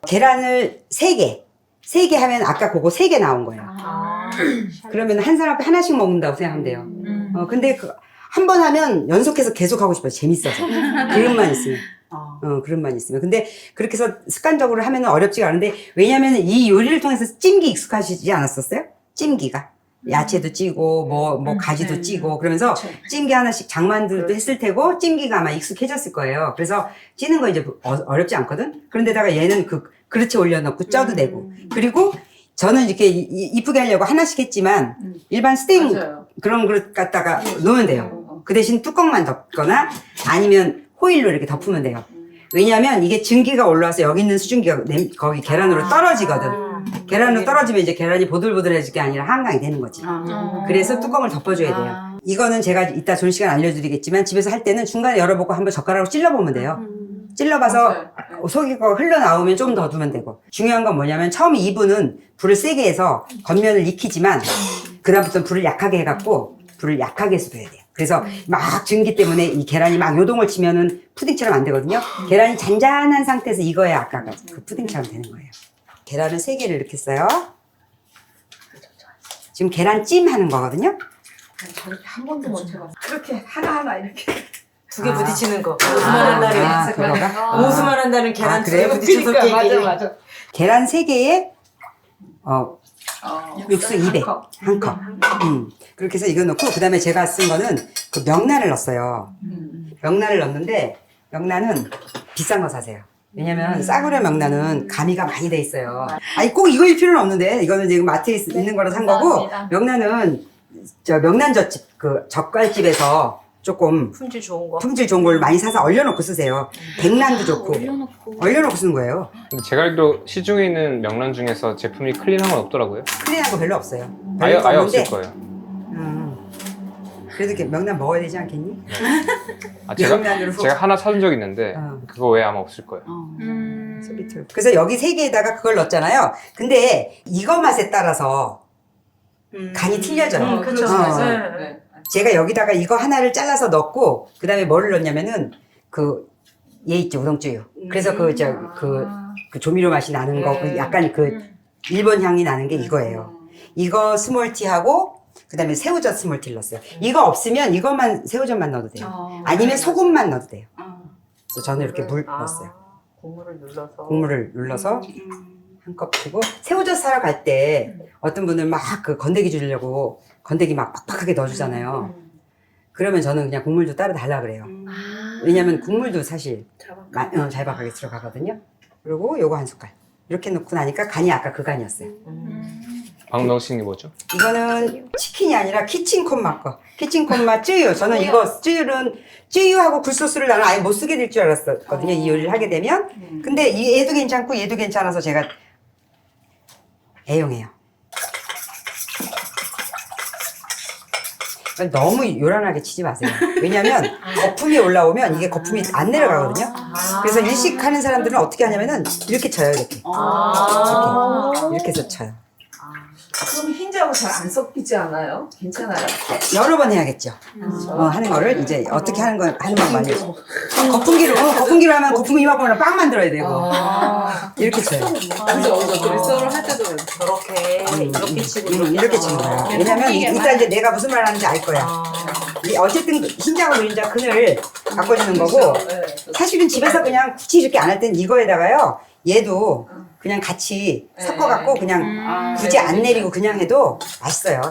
계란을 3개 하면 아까 그거 3개 나온 거예요. 그러면 한 사람 하나씩 먹는다고 생각하면 돼요. 근데 한 번 하면 연속해서 계속 하고 싶어요. 재밌어서. 그릇만 있으면. 그릇만 있으면. 근데 그렇게 해서 습관적으로 하면 어렵지가 않은데, 왜냐면 이 요리를 통해서 찜기 익숙하시지 않았었어요? 찜기가. 야채도 찌고, 뭐 가지도 찌고, 그러면서 찜기 하나씩 장만들도 했을 테고, 찜기가 아마 익숙해졌을 거예요. 그래서 찌는 거 이제 어렵지 않거든? 그런데다가 얘는 그릇에 올려놓고 쪄도 되고. 그리고 저는 이렇게 이쁘게 하려고 하나씩 했지만, 일반 스테인 그런 그릇 갖다가 놓으면 돼요. 그 대신 뚜껑만 덮거나 아니면 호일로 이렇게 덮으면 돼요. 왜냐면 이게 증기가 올라와서 여기 있는 수증기가 거기 계란으로 떨어지거든. 계란으로 떨어지면 이제 계란이 보들보들해질 게 아니라 한강이 되는 거지. 그래서 뚜껑을 덮어줘야 돼요. 이거는 제가 이따 좋은 시간 알려드리겠지만 집에서 할 때는 중간에 열어보고 한번 젓가락으로 찔러보면 돼요. 찔러봐서 속이가 흘러나오면 좀 더 두면 되고. 중요한 건 뭐냐면 처음 2분은 불을 세게 해서 겉면을 익히지만 그다음부터는 불을 약하게 해갖고 불을 약하게 해서 둬야 돼요. 그래서 막 증기 때문에 이 계란이 막 요동을 치면은 푸딩처럼 안 되거든요. 계란이 잔잔한 상태에서 익어야 아까 그 푸딩처럼 되는 거예요. 계란을 3개를 이렇게 써요. 지금 계란찜 하는 거거든요. 저렇게 한 번도 못 해봤어. 그렇게 하나하나 이렇게. 2개 부딪히는 거. 오수만 한다는 그거가? 오수만 한다는 계란 그래요? 부딪혀서 깨기. 맞아. 계란 3개에 육수 200. 한 컵. 그렇게 해서 이거 넣고, 그 다음에 제가 쓴 거는 그 명란을 넣었어요. 명란을 넣었는데, 명란은 비싼 거 사세요. 왜냐면 싸구려 명란은 가미가 많이 돼 있어요. 아니, 꼭 이거일 필요는 없는데, 이거는 지금 마트에 있는 거로 산 거고, 명란은 명란젓집, 그 젓갈집에서 조금 품질 좋은 거. 품질 좋은 걸 많이 사서 얼려놓고 쓰세요. 백란도 좋고. 얼려놓고 쓰는 거예요. 근데 제가 알기로 시중에 있는 명란 중에서 제품이 클린한 건 없더라고요. 클린한 거 별로 없어요. 아예 별로 없을 없는데, 거예요. 그래도 이렇게 명란 먹어야 되지 않겠니? 아, 명란으로. 제가 하나 찾은 적이 있는데 그거 외에 아마 없을 거예요. 소비톨. 그래서 여기 세 개에다가 그걸 넣었잖아요. 근데 이거 맛에 따라서 간이 틀려져요. 그쵸. 어. 제가 여기다가 이거 하나를 잘라서 넣고, 그 다음에 뭐를 넣냐면은, 얘 있죠, 우동쭈유. 그래서 그 조미료 맛이 나는 거, 그 약간 일본 향이 나는 게 이거예요. 이거 스몰티하고, 그 다음에 새우젓 스몰티를 넣었어요. 이거 없으면 이것만, 새우젓만 넣어도 돼요. 아니면 소금만 넣어도 돼요. 그래서 저는 이렇게 물 넣었어요. 국물을 눌러서 한 컵 주고, 새우젓 사러 갈 때 어떤 분은 막 그 건더기 주려고 건더기 막 빡빡하게 넣어주잖아요. 그러면 저는 그냥 국물도 따로 달라 그래요. 왜냐면 국물도 사실 잘박하게 들어가거든요. 그리고 요거 한 숟갈. 이렇게 넣고 나니까 간이 아까 그 간이었어요. 방금 넣으신 게 뭐죠? 이거는 치킨이 아니라 키친콘 맛 거. 키친콘 맛 쯔유. 저는 이거 쯔유하고 굴소스를 나는 아예 못 쓰게 될 줄 알았었거든요. 이 요리를 하게 되면. 근데 얘도 괜찮고 얘도 괜찮아서 제가 애용해요. 너무 요란하게 치지 마세요. 왜냐면 거품이 올라오면 이게 거품이 안 내려가거든요. 그래서 일식 하는 사람들은 어떻게 하냐면은 이렇게 쳐요. 이렇게 해서 쳐요. 그럼 흰자하고 잘 안 섞이지 않아요? 괜찮아요? 여러 번 해야겠죠. 하는 거를 이제 어떻게 하는 방법 알려줘. 거품기로 하면 거품이 이만큼으로 빵 만들어야 되고. 이렇게 쳐요. 그래서 할 때도 저렇게 이렇게 치고 이렇게 치는 거예요. 왜냐면 이따 이제 내가 무슨 말 하는지 알 거야. 어쨌든 흰자하고 노른자 큰을 바꿔주는 거고, 사실은 집에서 그냥 굳이 이렇게 안 할 땐 이거에다가요, 얘도 그냥 같이 섞어갖고 그냥 굳이 안 내리고 그냥 해도 맛있어요.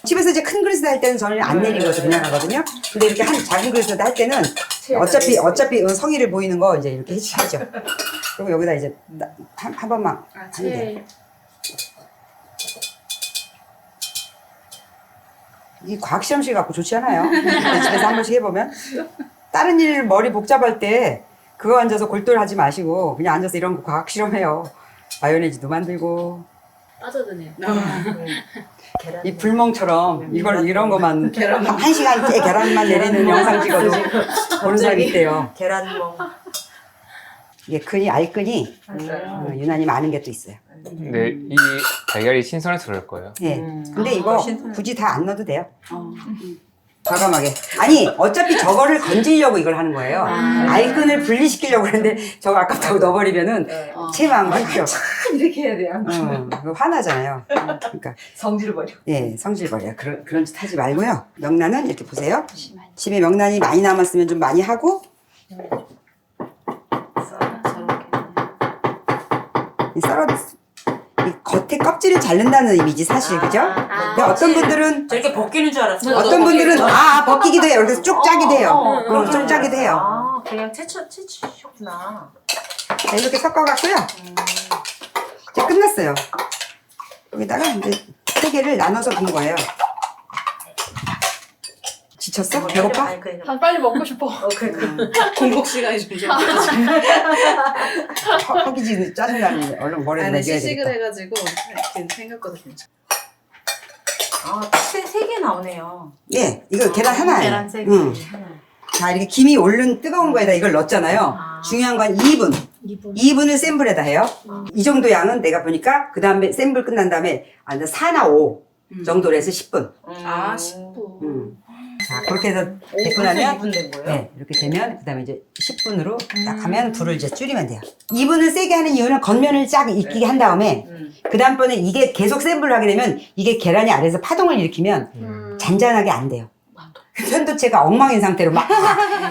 집에서 이제 큰 그릇에 할 때는 저는 안 내리고서 그냥 하거든요. 근데 이렇게 한 작은 그릇에 할 때는 어차피 성의를 보이는 거 이제 이렇게 해주시죠. 그리고 여기다 이제 한 번만 하면 돼요. 이 과학 시험실 갖고 좋지 않아요? 집에서 한 번씩 해보면. 다른 일 머리 복잡할 때 그거 앉아서 골똘하지 마시고 그냥 앉아서 이런 거 과학 실험해요. 마요네즈도 만들고. 빠져드네요. 이 불멍처럼 이런 거만 한 시간째 계란만 내리는 영상 찍어도 보는 사람이 있대요. 계란멍. 이게 알끈이 유난히 많은 게 또 있어요. 근데 이 달걀이 신선해서 그럴 거예요. 예. 근데 이거 굳이 다 안 넣어도 돼요. 과감하게. 아니, 어차피 저거를 건지려고 이걸 하는 거예요. 알끈을 분리시키려고 그러는데 저거 아깝다고 넣어버리면은 체마한 거 있죠. 이렇게 해야 돼요. 그거 화나잖아요. 그러니까. 성질을 버려. 예, 성질 버려요. 그런 짓 하지 말고요. 명란은 이렇게 보세요. 집에 명란이 많이 남았으면 좀 많이 하고, 이 겉에 껍질을 자른다는 의미지, 사실, 그죠? 근데 어떤 분들은, 저렇게 벗기는 줄 알았어요. 어떤 분들은, 벗기기도 해요. 이렇게 쭉 짜기도 해요. 쭉 짜기도 해요. 아, 그냥 채치셨구나. 자, 이렇게 섞어갖고요. 이제 끝났어요. 여기다가 이제 3개를 나눠서 둔 거예요. 지쳤어? 배고파? 난 빨리 먹고 싶어. 공복 시간이 좀 허기지 짜증나는데 얼른 머리에 안에 먹여야 시식을 되겠다. 해가지고 생각보다 괜찮아. 세 개 나오네요. 예, 이거 계란 하나예요. 계란 3개. 응. 자, 이렇게 김이 오른 뜨거운 거에다 이걸 넣었잖아요. 중요한 건 2분. 2분을 센 불에다 해요. 이 정도 양은 내가 보니까 그 다음에 센 불 끝난 다음에 4나 5 정도로 해서 10분. 10분. 자, 그렇게 해서 됐고 나면 2분 된 거예요? 네, 이렇게 되면 그 다음에 이제 10분으로 딱 하면 불을 이제 줄이면 돼요. 2분을 세게 하는 이유는 겉면을 쫙 익히게 한 다음에 그 다음번에 이게 계속 센 불을 하게 되면 이게 계란이 아래에서 파동을 일으키면 잔잔하게 안 돼요. 편도체가 엉망인 상태로 막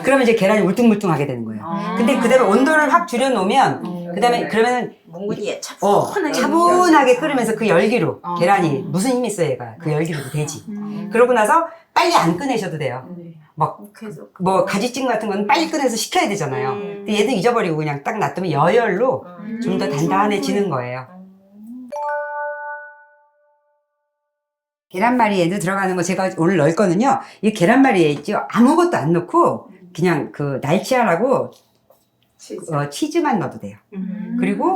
그러면 이제 계란이 울퉁불퉁하게 되는 거예요. 근데 그 다음에 온도를 확 줄여놓으면 그다음에 그러면은 뭉근이에 어, 차분하게 차분하게 끓으면서 그 열기로 어. 계란이 무슨 힘이 있어 얘가 그 열기로도 되지. 그러고 나서 빨리 안 꺼내셔도 돼요. 계속 뭐 가지찜 같은 건 빨리 꺼내서 식혀야 되잖아요. 근데 얘도 잊어버리고 그냥 딱 놔두면 여열로 좀 더 단단해지는 거예요. 계란말이에도 들어가는 거 제가 오늘 넣을 거는요. 이 계란말이에 있죠. 아무것도 안 넣고 그냥 그 날치알하고 치즈만 넣어도 돼요. 그리고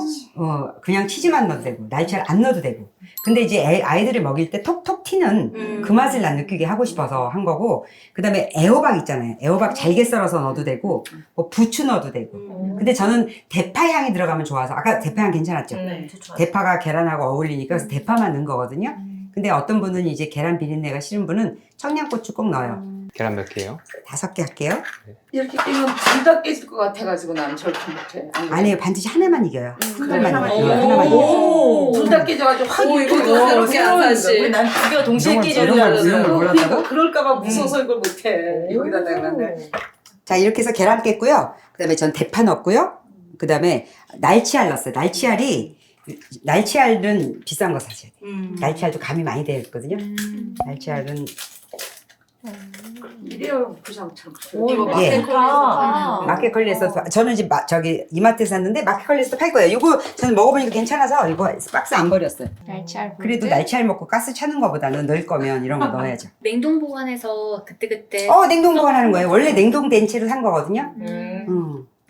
그냥 치즈만 넣어도 되고 날치알 안 넣어도 되고. 근데 이제 아이들을 먹일 때 톡톡 튀는 그 맛을 난 느끼게 하고 싶어서 한 거고. 그다음에 애호박 있잖아요. 애호박 잘게 썰어서 넣어도 되고 뭐 부추 넣어도 되고. 근데 저는 대파 향이 들어가면 좋아서 아까 대파 향 괜찮았죠? 네, 좋아요. 대파가 계란하고 어울리니까 그래서 대파만 넣은 거거든요. 근데 어떤 분은 이제 계란 비린내가 싫은 분은 청양고추 꼭 넣어요. 계란 몇 개요? 5개 할게요. 이렇게 끼면 둘 다 깨질 것 같아가지고 나는 저렇게 못해. 아니에요. 반드시 하나만 이겨요. 하나만 하나만 이겨요. 이겨요. 하나만 이겨요. 둘 다 깨져가지고 확 오, 이렇게 이거 새롭게 안 사지. 난 두개가 동시에 이런 걸 깨지는 몰랐어. 줄 이런 걸 알았어. 몰랐다고? 그럴까봐 무서워서 이걸 못해. 여기다 내놨네. 자, 이렇게 해서 계란 깼고요. 그 다음에 전 대파 넣었고요. 그 다음에 날치알 넣었어요. 날치알은 비싼 거 사셔야 돼요. 날치알도 감이 많이 되어 있거든요. 날치알은 이래요 부장처럼. 이거 예. 마켓컬리에서 마켓컬리에서 저는 이제 저기 이마트에 샀는데 마켓컬리에서 팔 거예요. 이거 저는 먹어보니까 괜찮아서 이거 박스 안 버렸어요. 날치알 그래도 날치알 먹고 가스 차는 거보다는 넣을 거면 이런 거 넣어야죠. 냉동 보관해서 그때그때 냉동 보관하는 거예요. 원래 냉동된 채로 산 거거든요.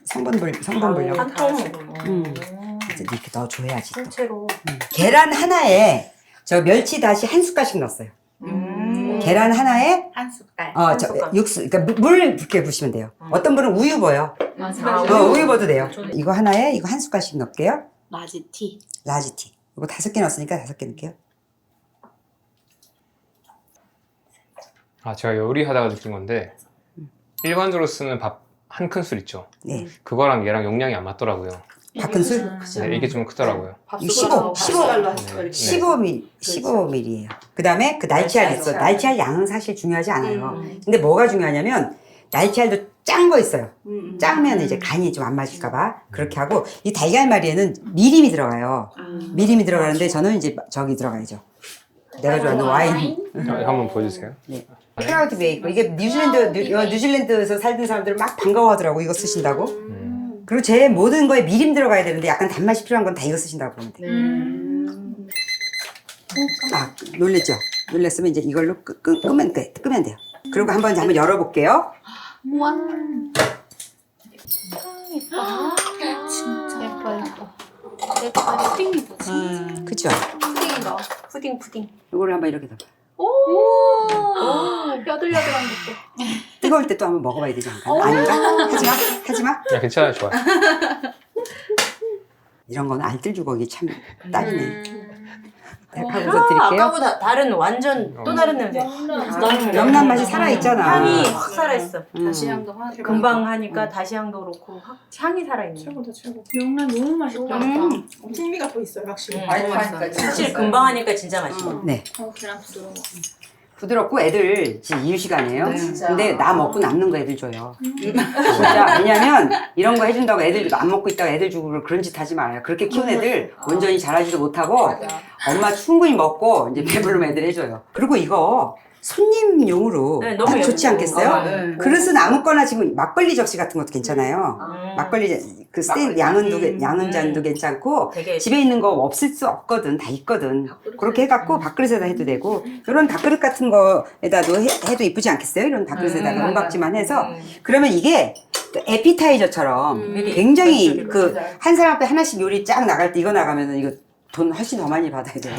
성분 보려고. 한 통. 이제 이렇게 넣어줘야지. 또. 통째로. 계란 하나에 저 멸치 다시 한 숟갈씩 넣었어요. 계란 하나에 한 숟갈. 저 육수, 그러니까 물 붓게 부시면 돼요. 어떤 분은 우유 부어요. 맞아. 우유 부어도 돼요. 이거 하나에 이거 한 숟갈씩 넣을게요. 라지티. 라지티. 이거 5개 넣었으니까 5개 넣을게요. 제가 요리하다가 느낀 건데 일반적으로 쓰는 밥 한 큰술 있죠. 네. 그거랑 얘랑 용량이 안 맞더라고요. 밥 큰술? 네, 이게 좀 크더라고요. 이거 15ml예요. 그 다음에 그 날치알 있어. 날치알 양은 사실 중요하지 않아요. 근데 뭐가 중요하냐면 날치알도 짠 거 있어요. 짜면 이제 간이 좀 안 맞을까봐 그렇게 하고 이 달걀말이에는 미림이 들어가요. 미림이 들어가는데 저는 이제 저기 들어가야죠. 내가 좋아하는 와인. 한번 보여주세요. 네. 크라우드 베이커. 이게 뉴질랜드에서 살던 사람들은 막 반가워하더라고 이거 쓰신다고. 그리고 제 모든 거에 미림 들어가야 되는데 약간 단맛이 필요한 건 다 이거 쓰신다고 보면 돼요. 놀랬죠? 놀랬으면 이제 이걸로 끄면 돼요. 그리고 한번 열어볼게요. 우와. 진짜 예뻐. 푸딩이다 진짜. 그죠? 푸딩이다. 푸딩. 이거를 한번 이렇게 넣어. 오. 뼈들려들한 것도. 뜨거울 때 또 한번 먹어봐야 되지 않을까? 아닌가? 하지마. 괜찮아요, 좋아요. 이런 거는 알뜰 주걱이 참 딱이네. 하고서 드릴게요. 아까보다 다른 완전 또 다른 냄새. 명란 맛이 살아있잖아. 향이 확 살아있어. 다시 향도 하나. 금방 하니까 다시 향도 그렇고 확 향이 살아있네. 최고다 최고. 명란 너무 맛있다. 풍미가 더 있어요 확실히. 많이 하니까 사실 금방 하니까 진짜 맛있어. 네. 계란 부드러워. 부드럽고 애들 지금 이유시간이에요. 네, 진짜. 근데 나 먹고 남는 거 애들 줘요. 진짜 왜냐면 이런 거 해준다고 애들 안 먹고 있다가 애들 주고 그런 짓 하지 말아요. 그렇게 키운 애들 온전히 잘하지도 못하고 엄마 충분히 먹고 이제 배부르면 애들 해줘요. 그리고 이거 손님용으로 네, 너무 딱 좋지 예뻐. 않겠어요? 네. 그릇은 아무거나 지금 막걸리 접시 같은 것도 괜찮아요. 막걸리 그 스테인 양은 잔도 괜찮고 되게 집에 있는 거 없을 수 없거든. 다 있거든. 그렇게 해갖고 밥그릇에다 해도 되고 이런 밥그릇 같은 거에다도 해도 이쁘지 않겠어요? 이런 밥그릇에다가 은박지만 해서 그러면 이게 또 에피타이저처럼 굉장히 그 한 사람 앞에 하나씩 요리 쫙 나갈 때 이거 나가면은 이거 돈 훨씬 더 많이 받아야 돼요.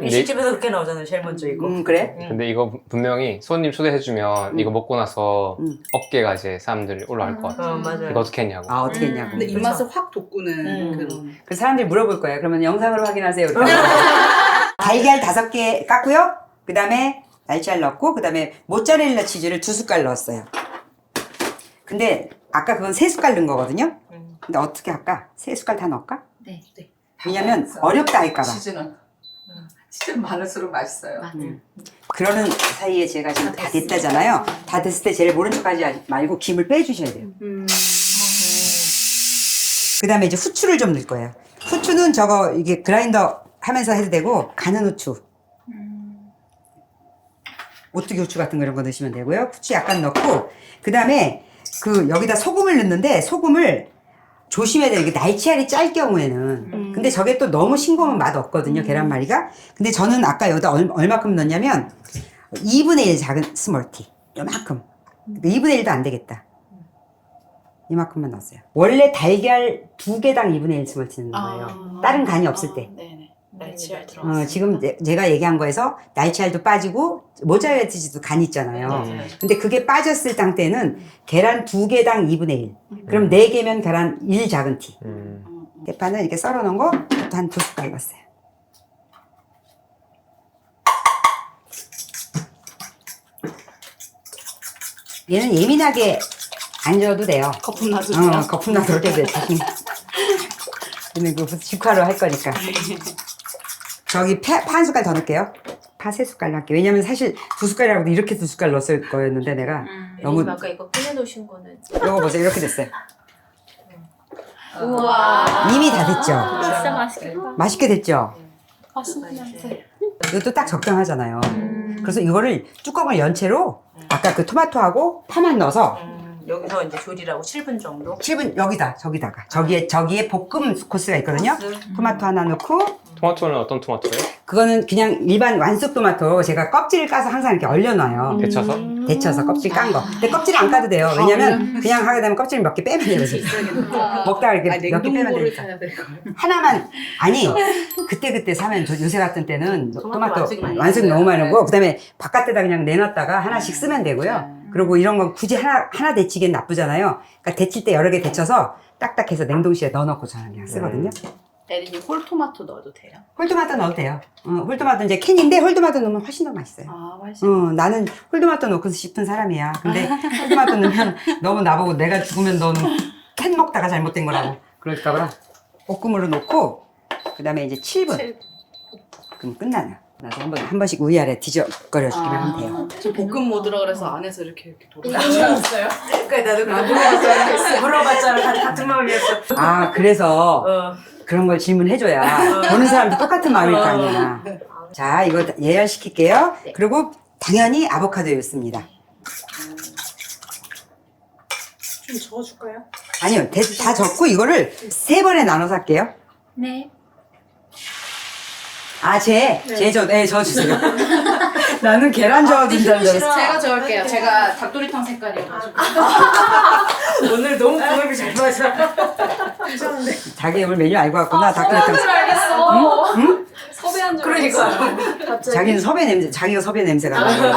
일식집에서 그렇게 나오잖아요. 제일 먼저 이거. 그래? 근데 이거 분명히 손님 초대해주면 이거 먹고 나서 어깨가 이제 사람들이 올라갈 것 같아요. 맞아요. 이거 어떻게 했냐고. 아 어떻게 했냐고. 근데 입맛을 확 돋구는 그런. 그래서 사람들이 물어볼 거예요. 그러면 영상으로 확인하세요. 달걀 5개 깠고요. 그 다음에 날치알 넣고 그 다음에 모짜렐라 치즈를 2숟갈 넣었어요. 근데 아까 그건 3숟갈 넣은 거거든요. 근데 어떻게 할까? 3숟갈 다 넣을까? 네. 왜냐면 어렵다 할까봐. 치즈는 많을수록 맛있어요. 그러는 사이에 제가 지금 다 됐다잖아요. 다 됐을 때 제일 모른 척하지 말고 김을 빼주셔야 돼요. 그 다음에 이제 후추를 좀 넣을 거예요. 후추는 저거 이게 그라인더 하면서 해도 되고 가는 후추. 오뚜기 후추 같은 거 이런 거 넣으시면 되고요. 후추 약간 넣고 그 다음에 그 여기다 소금을 넣는데 소금을 조심해야 돼요. 이게 날치알이 짤 경우에는. 근데 저게 또 너무 싱거우면 맛 없거든요. 계란말이가. 근데 저는 아까 여기다 얼마큼 넣냐면 2분의 1 작은 스몰티. 요만큼. 2분의 1도 안 되겠다. 이만큼만 넣었어요. 원래 달걀 2개당 2분의 1 스몰티 넣는 거예요. 다른 간이 없을 때. 네네. 날치알 들어갔어요. 지금 제가 얘기한 거에서 날치알도 빠지고 모짜렐라 치즈도 간 있잖아요. 근데 그게 빠졌을 때는 계란 2개당 2분의 1. 그럼 4개면 계란 1 작은 티. 대파는 이렇게 썰어 놓은 거 한 2숟갈 넣었어요. 얘는 예민하게 안 줘도 돼요. 거품 놔주세요. 거품 나서 이렇게 돼. 얘는 그 직화로 할 거니까. 저기 파 한 숟갈 더 넣을게요. 파 3숟갈 넣을게요. 왜냐면 사실 2숟갈이라고 이렇게 2숟갈 넣었을 거였는데 내가 너무 아까 이거 꺼내놓으신 거는 이거 보세요. 이렇게 됐어요. 우와 이미 다 됐죠? 진짜 맛있겠다. 맛있게 됐죠? 맛있는 냄새. 이것도 딱 적당하잖아요. 그래서 이거를 뚜껑을 연 채로 아까 그 토마토하고 파만 넣어서 여기서 이제 조리라고 7분 정도. 7분 저기다가 저기에 볶음 코스가 있거든요. 토마토 하나 넣고 토마토는 어떤 토마토예요? 그거는 그냥 일반 완숙 토마토 제가 껍질을 까서 항상 이렇게 얼려놔요. 데쳐서 껍질 깐 거. 근데 껍질 안 까도 돼요. 왜냐면 그냥 하게 되면 껍질 몇 개 빼면 돼요. 먹다가 이렇게 몇 개 빼면 냉동고를 되니까. 사야 될 거예요. 하나만 아니 그때 사면 요새 같은 때는 토마토 완숙이 많이 완숙 있어요. 너무 많은 거 그다음에 바깥에다 그냥 내놨다가 하나씩 쓰면 되고요. 그리고 이런 건 굳이 하나 데치기엔 나쁘잖아요. 그러니까 데칠 때 여러 개 데쳐서 딱딱해서 냉동실에 넣어놓고 저는 그냥 쓰거든요. 에리님 홀토마토 넣어도 돼요? 홀토마토 넣어도 돼요. 홀토마토 이제 캔인데 홀토마토 넣으면 훨씬 더 맛있어요. 아 맛있어. 나는 홀토마토 넣고 싶은 사람이야. 근데 홀토마토 넣으면 너무 나보고 내가 죽으면 너는 캔 먹다가 잘못된 거라고 그럴까봐 볶음으로 넣고 그 다음에 이제 7분 그럼 끝나요. 나서 한 번씩 위아래 뒤적거려 주기만 하면 돼요. 저 볶음 모드라 그래서 안에서 이렇게 돌아. 그러니까 나도 그거 물어봤잖아. 같은 마음이었어. 그래서 그런 걸 질문해줘야 보는 사람도 똑같은 마음일 거 아니야. 자, 이거 예열시킬게요. 그리고 당연히 아보카도였습니다. 좀 저어줄까요? 아니요, 다 적고 이거를 3번에 나눠서 할게요. 네. 저 주세요. 나는 계란 저어준다는 줄 알았어. 제가 저을게요. 제가 닭도리탕 색깔이어가지고. 오늘 너무 궁합이 잘 맞아. 자기 오늘 메뉴 알고 왔구나. 닭도리탕. 알겠어. 응? 섭외한 줄 그러니까. 자기는 자기가 섭외 냄새가 나요.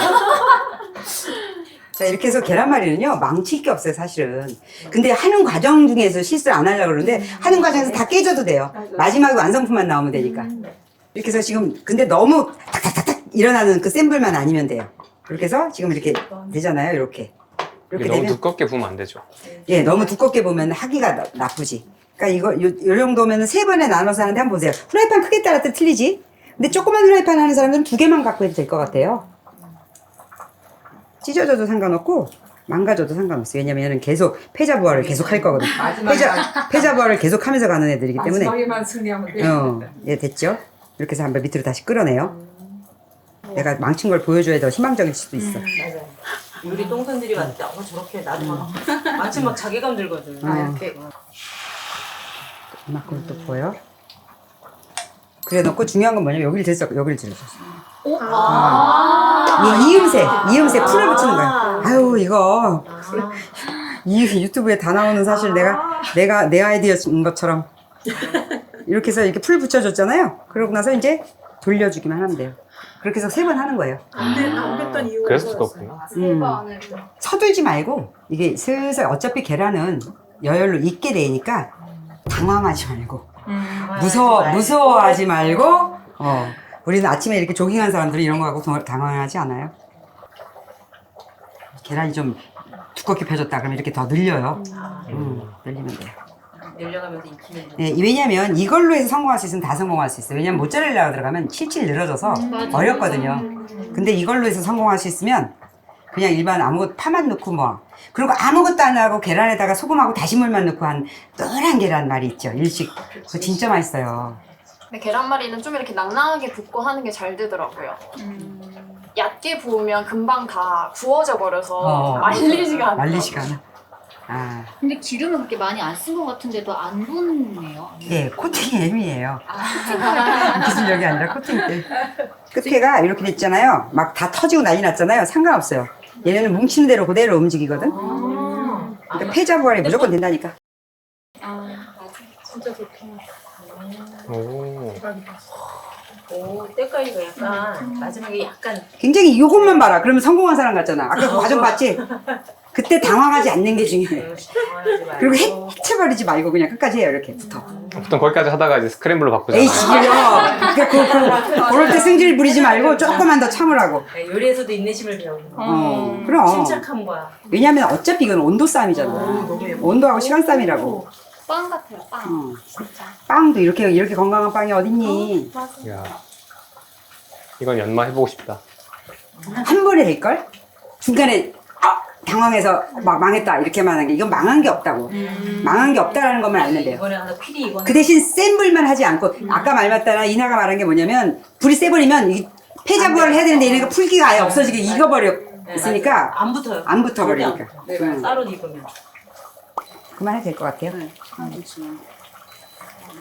자, 이렇게 해서 계란말이는요, 망칠 게 없어요, 사실은. 근데 하는 과정 중에서 실수를 안 하려고 그러는데, 하는 과정에서 다 깨져도 돼요. 마지막에 완성품만 나오면 되니까. 이렇게 해서 지금, 근데 너무 탁탁탁탁 일어나는 그 센 불만 아니면 돼요. 그렇게 해서 지금 이렇게 되잖아요, 이렇게. 이렇게 너무 되면. 두껍게 부으면 안 되죠. 예, 너무 두껍게 보면 하기가 나쁘지. 그러니까 요 정도면 3번에 나눠서 하는데 한번 보세요. 프라이팬 크기에 따라 또 틀리지? 근데 조그만 프라이팬 하는 사람들은 2개만 갖고 해도 될 것 같아요. 찢어져도 상관없고 망가져도 상관없어요. 왜냐면 얘는 계속 패자부활을 계속 할 거거든. 패자부활을 계속 하면서 가는 애들이기 때문에. 마지막에만 승리하면 돼. 예, 됐죠? 이렇게 해서 한번 밑으로 다시 끌어내요. 내가 망친 걸 보여줘야 더 희망적일 수도 있어. 맞아. 우리 똥손들이 왔을 때 저렇게 나도 막 마침 막 자괴감 들거든. 이렇게. 이만큼 또 보여. 그래 놓고 중요한 건 뭐냐면 여기를 들어줬어. 이음새 풀을 붙이는 거야. 아유 이거 이 유튜브에 다 나오는 사실 내가 내 아이디어인 것처럼 이렇게 해서 이렇게 풀 붙여줬잖아요. 그러고 나서 이제 돌려주기만 하면 돼요. 그렇게 해서 3번 하는 거예요. 안 됐던 이유가 그래서 두껍구나. 서둘지 말고 이게 슬슬 어차피 계란은 여열로 익게 되니까 당황하지 말고 무서워하지 말고 우리는 아침에 이렇게 조깅한 사람들은 이런 거 갖고 당황하지 않아요. 계란이 좀 두껍게 펴졌다 그러면 이렇게 더 늘려요. 늘리면 돼요. 늘려가면서 익히는 거. 네, 왜냐면 이걸로 해서 성공할 수 있으면 다 성공할 수 있어요. 왜냐면 모짜렐라가 들어가면 칠칠 늘어져서 어렵거든요. 근데 이걸로 해서 성공할 수 있으면 그냥 일반 아무것도 파만 넣고 뭐. 그리고 아무것도 안 하고 계란에다가 소금하고 다시물만 넣고 한 노란 계란말이 있죠. 일식. 그거 진짜 맛있어요. 근데 계란말이는 좀 이렇게 낭낭하게 붓고 하는 게 잘 되더라고요. 얕게 부으면 금방 다 구워져 버려서 말리지가 않아요. 말리지가 않아. 아, 근데 기름을 그렇게 많이 안 쓴 것 같은데도 안 붙네요. 예, 코팅이 M이에요. 기술력이 아니라 코팅 때. 끝에가 이렇게 됐잖아요. 막 다 터지고 난리 났잖아요. 상관없어요. 얘네는 뭉치는 대로 그대로 움직이거든. 그러니까 패자부활이 무조건 된다니까. 진짜 좋다. 오. 오, 때깔이가 약간 마지막에 약간 굉장히 이것만 봐라. 그러면 성공한 사람 같잖아. 아까 그 과정 봤지? 그때 당황하지 않는 게 중요해. 당황하지 말고. 그리고 해쳐버리지 말고 그냥 끝까지 해요. 이렇게 붙어. 보통 거기까지 하다가 이제 스크램블로 바꾸잖아요. 에이씨, 그러니까 그럴 때 승질 부리지 말고 조금만 더 참으라고. 네, 요리에서도 인내심을 배우는 거. 그럼. 침착함과. 왜냐면 어차피 이건 온도 싸움이잖아. 너무 예뻐. 온도하고 시간 싸움이라고. 빵 같아요, 빵. 진짜. 빵도 이렇게 건강한 빵이 어딨니? 야, 이건 연마 해보고 싶다. 한 번에 될걸? 중간에 당황해서 막 망했다 이렇게만 하는 게 이건 망한 게 없다고. 망한 게 없다라는 것만 알면 돼요. 이번에 하나 퀴리 이거는 그 대신 센 불만 하지 않고 아까 말 맞다나 이나가 말한 게 뭐냐면 불이 세버리면 이 폐자부활을 해야 되는데 얘네가 풀기가 아예 없어지게 익어버려 있으니까 안 붙어요. 안 붙어버리니까. 네, 따로 익으면. 그만해도 될 것 같아요. 잠시만.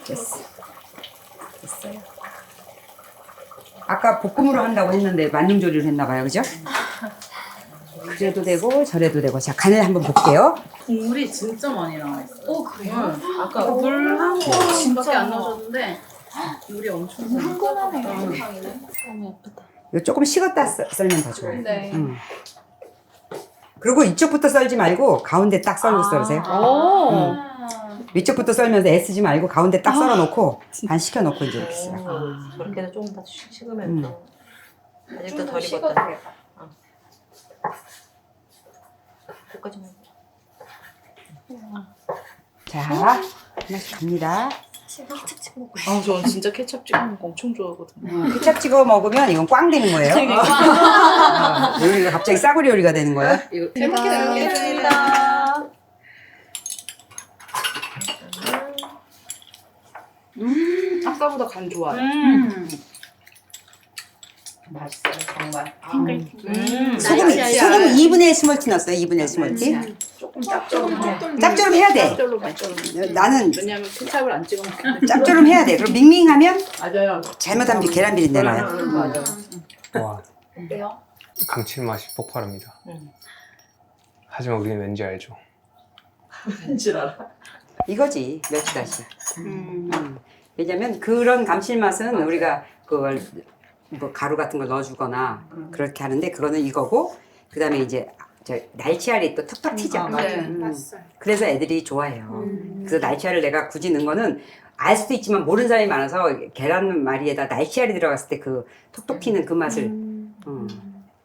됐어. 됐어요. 아까 볶음으로 한다고 했는데 만능조리를 했나 봐요. 그죠? 그래도 되고 저래도 되고. 자, 간을 한번 볼게요. 국물이 진짜 많이 나와 있어. 오, 그래요? 아까 물한 번밖에 안 넣어줬는데 물이 엄청 많아. 흥건하네. 너무 예쁘다. 이거 조금 식었다 썰면 더 좋아요. 네. 그리고 이쪽부터 썰지 말고 가운데 딱 썰고 썰으세요. 오. 위쪽부터 썰면서 애쓰지 말고 가운데 딱 썰어놓고 반 식혀놓고 이제 이렇게 쓰요. 저렇게 해서 조금 더 식으면 또 아직도 덜 식어도 익었다. 되겠다. 볶아주면. 자, 하나씩 갑니다. 아, 저 진짜 케첩 찍어 먹는 거 엄청 좋아하거든요. 케찹 찍어 먹으면 이건 꽝 되는 거예요. 요리가 갑자기 싸구려 요리가 되는 거예요. 이거 잘 먹겠습니다. 아까보다 간 좋아. 맛있어요, 정말. 소금 2분의 1 스몰티 넣었어요. 2분의 1 스몰티. 조금 짭조름. 짭조름 해야 돼. 짭조름. 나는 왜냐면 케찹을 안 찍어 먹기 때문에. 짭조름 해야 돼. 그럼 밍밍하면 맞아요. 잘못하면 계란 비린내 나요. 맞아. 와, 어때요? 감칠맛이 폭발합니다. 하지만 우리는 왠지 알죠. 줄 알아. 이거지 멸치다시. 왜냐면 그런 감칠맛은 우리가 그걸 뭐 가루 같은 걸 넣어주거나 그렇게 하는데 그거는 이거고 그 다음에 이제 저 날치알이 또 툭툭 튀죠. 네. 맛있어요. 그래서 애들이 좋아해요. 그래서 날치알을 내가 굳이 넣은 거는 알 수도 있지만 모르는 사람이 많아서 계란말이에다 날치알이 들어갔을 때 그 톡톡 튀는 그 맛을.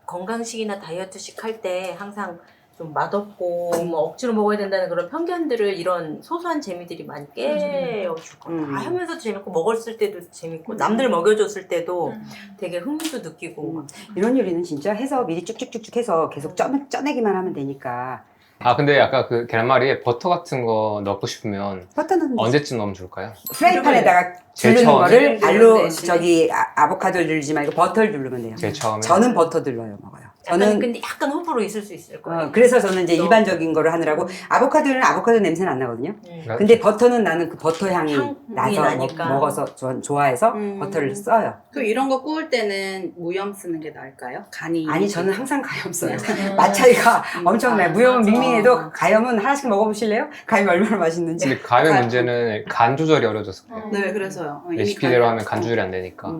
건강식이나 다이어트식 할 때 항상 좀 맛없고 뭐 억지로 먹어야 된다는 그런 편견들을 이런 소소한 재미들이 많이 깨어줄 거예요. 다 하면서도 재밌고 먹었을 때도 재밌고 남들 먹여줬을 때도 되게 흥미도 느끼고 이런 요리는 진짜 해서 미리 쭉쭉쭉쭉 해서 계속 쪄내기만 하면 되니까. 아, 근데 아까 그 계란말이에 버터 같은 거 넣고 싶으면 버터는 언제쯤 넣으면 좋을까요? 프라이팬에다가 제일 두르는 처음에? 거를 알로 대신에. 저기 아보카도를 누르지 말고 버터를 누르면 돼요. 제일 처음에. 저는 버터 눌러요 먹어요. 약간 저는 근데 약간 호불호 있을 수 있을 거예요. 그래서 저는 이제 일반적인 거를 하느라고 아보카도는 아보카도 냄새는 안 나거든요. 근데 버터는 나는 그 버터 향이 향이 나서 나니까. 먹어서 전 좋아해서 버터를 써요. 그 이런 거 구울 때는 무염 쓰는 게 나을까요? 간이. 아니 저는 항상 가염 써요. 맛 차이가 엄청나요. 무염은 맞아. 밍밍해도 가염은 하나씩 먹어보실래요? 가염이 얼마나 맛있는지. 근데 가의 문제는 간 조절이 어려워졌을 거예요. 네, 그래서요. 이미 레시피대로 간이 하면 간 조절이 안 되니까.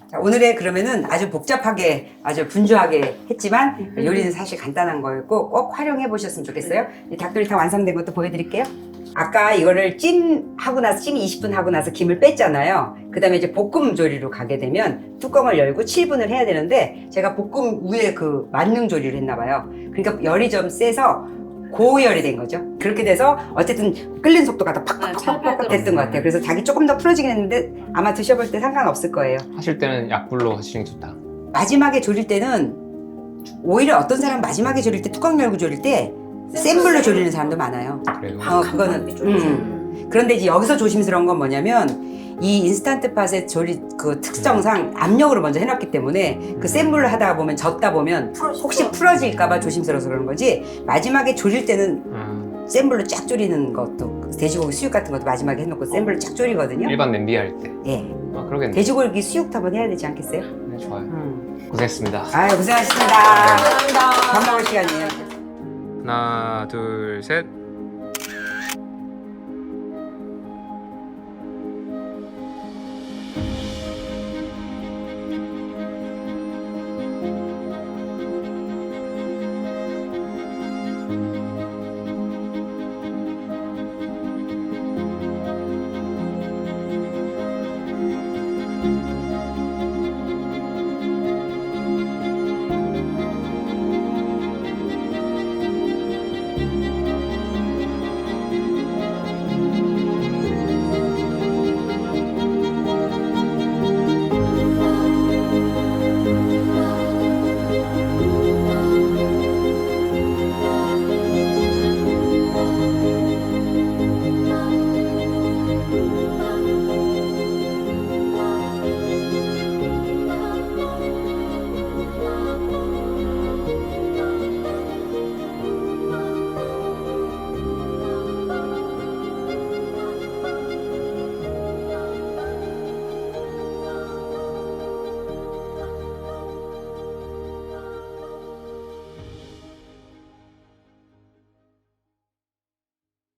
자, 오늘의 그러면은 아주 복잡하게 아주 분주하게 했지만 요리는 사실 간단한 거였고 꼭 활용해 보셨으면 좋겠어요. 이 닭도리탕 완성된 것도 보여드릴게요. 아까 이거를 찜하고 나서 찜 20분 하고 나서 김을 뺐잖아요. 그 다음에 이제 볶음 조리로 가게 되면 뚜껑을 열고 7분을 해야 되는데 제가 볶음 위에 그 만능 조리를 했나 봐요. 그러니까 열이 좀 세서 고열이 된 거죠. 그렇게 돼서 어쨌든 끓는 속도가 더 팍팍팍팍 됐던 것 같아요. 그래서 닭이 조금 더 풀어지긴 했는데 아마 드셔볼 때 상관없을 거예요. 하실 때는 약불로 하시는 게 좋다. 마지막에 졸일 때는 오히려 어떤 사람 마지막에 졸일 때 뚜껑 열고 졸일 때 센 불로 졸이는 사람도 많아요. 그래요. 그거는 그런데 이제 여기서 조심스러운 건 뭐냐면 이 인스턴트 팟의 조리 그 특성상 압력으로 먼저 해놨기 때문에 그 센 불로 하다 보면 젓다 보면 혹시 풀어질까봐 조심스러워서 그러는 거지. 마지막에 졸일 때는 센 불로 쫙 졸이는 것도 돼지고기 수육 같은 것도 마지막에 해놓고 센 불로 쫙 졸이거든요. 일반 냄비 할 때. 예. 아, 그러겠네. 돼지고기 수육도 한번 해야 되지 않겠어요? 네, 좋아요. 고생했습니다. 아유 고생하셨습니다. 감사합니다. 밥 먹을 시간이에요. 하나, 둘, 셋.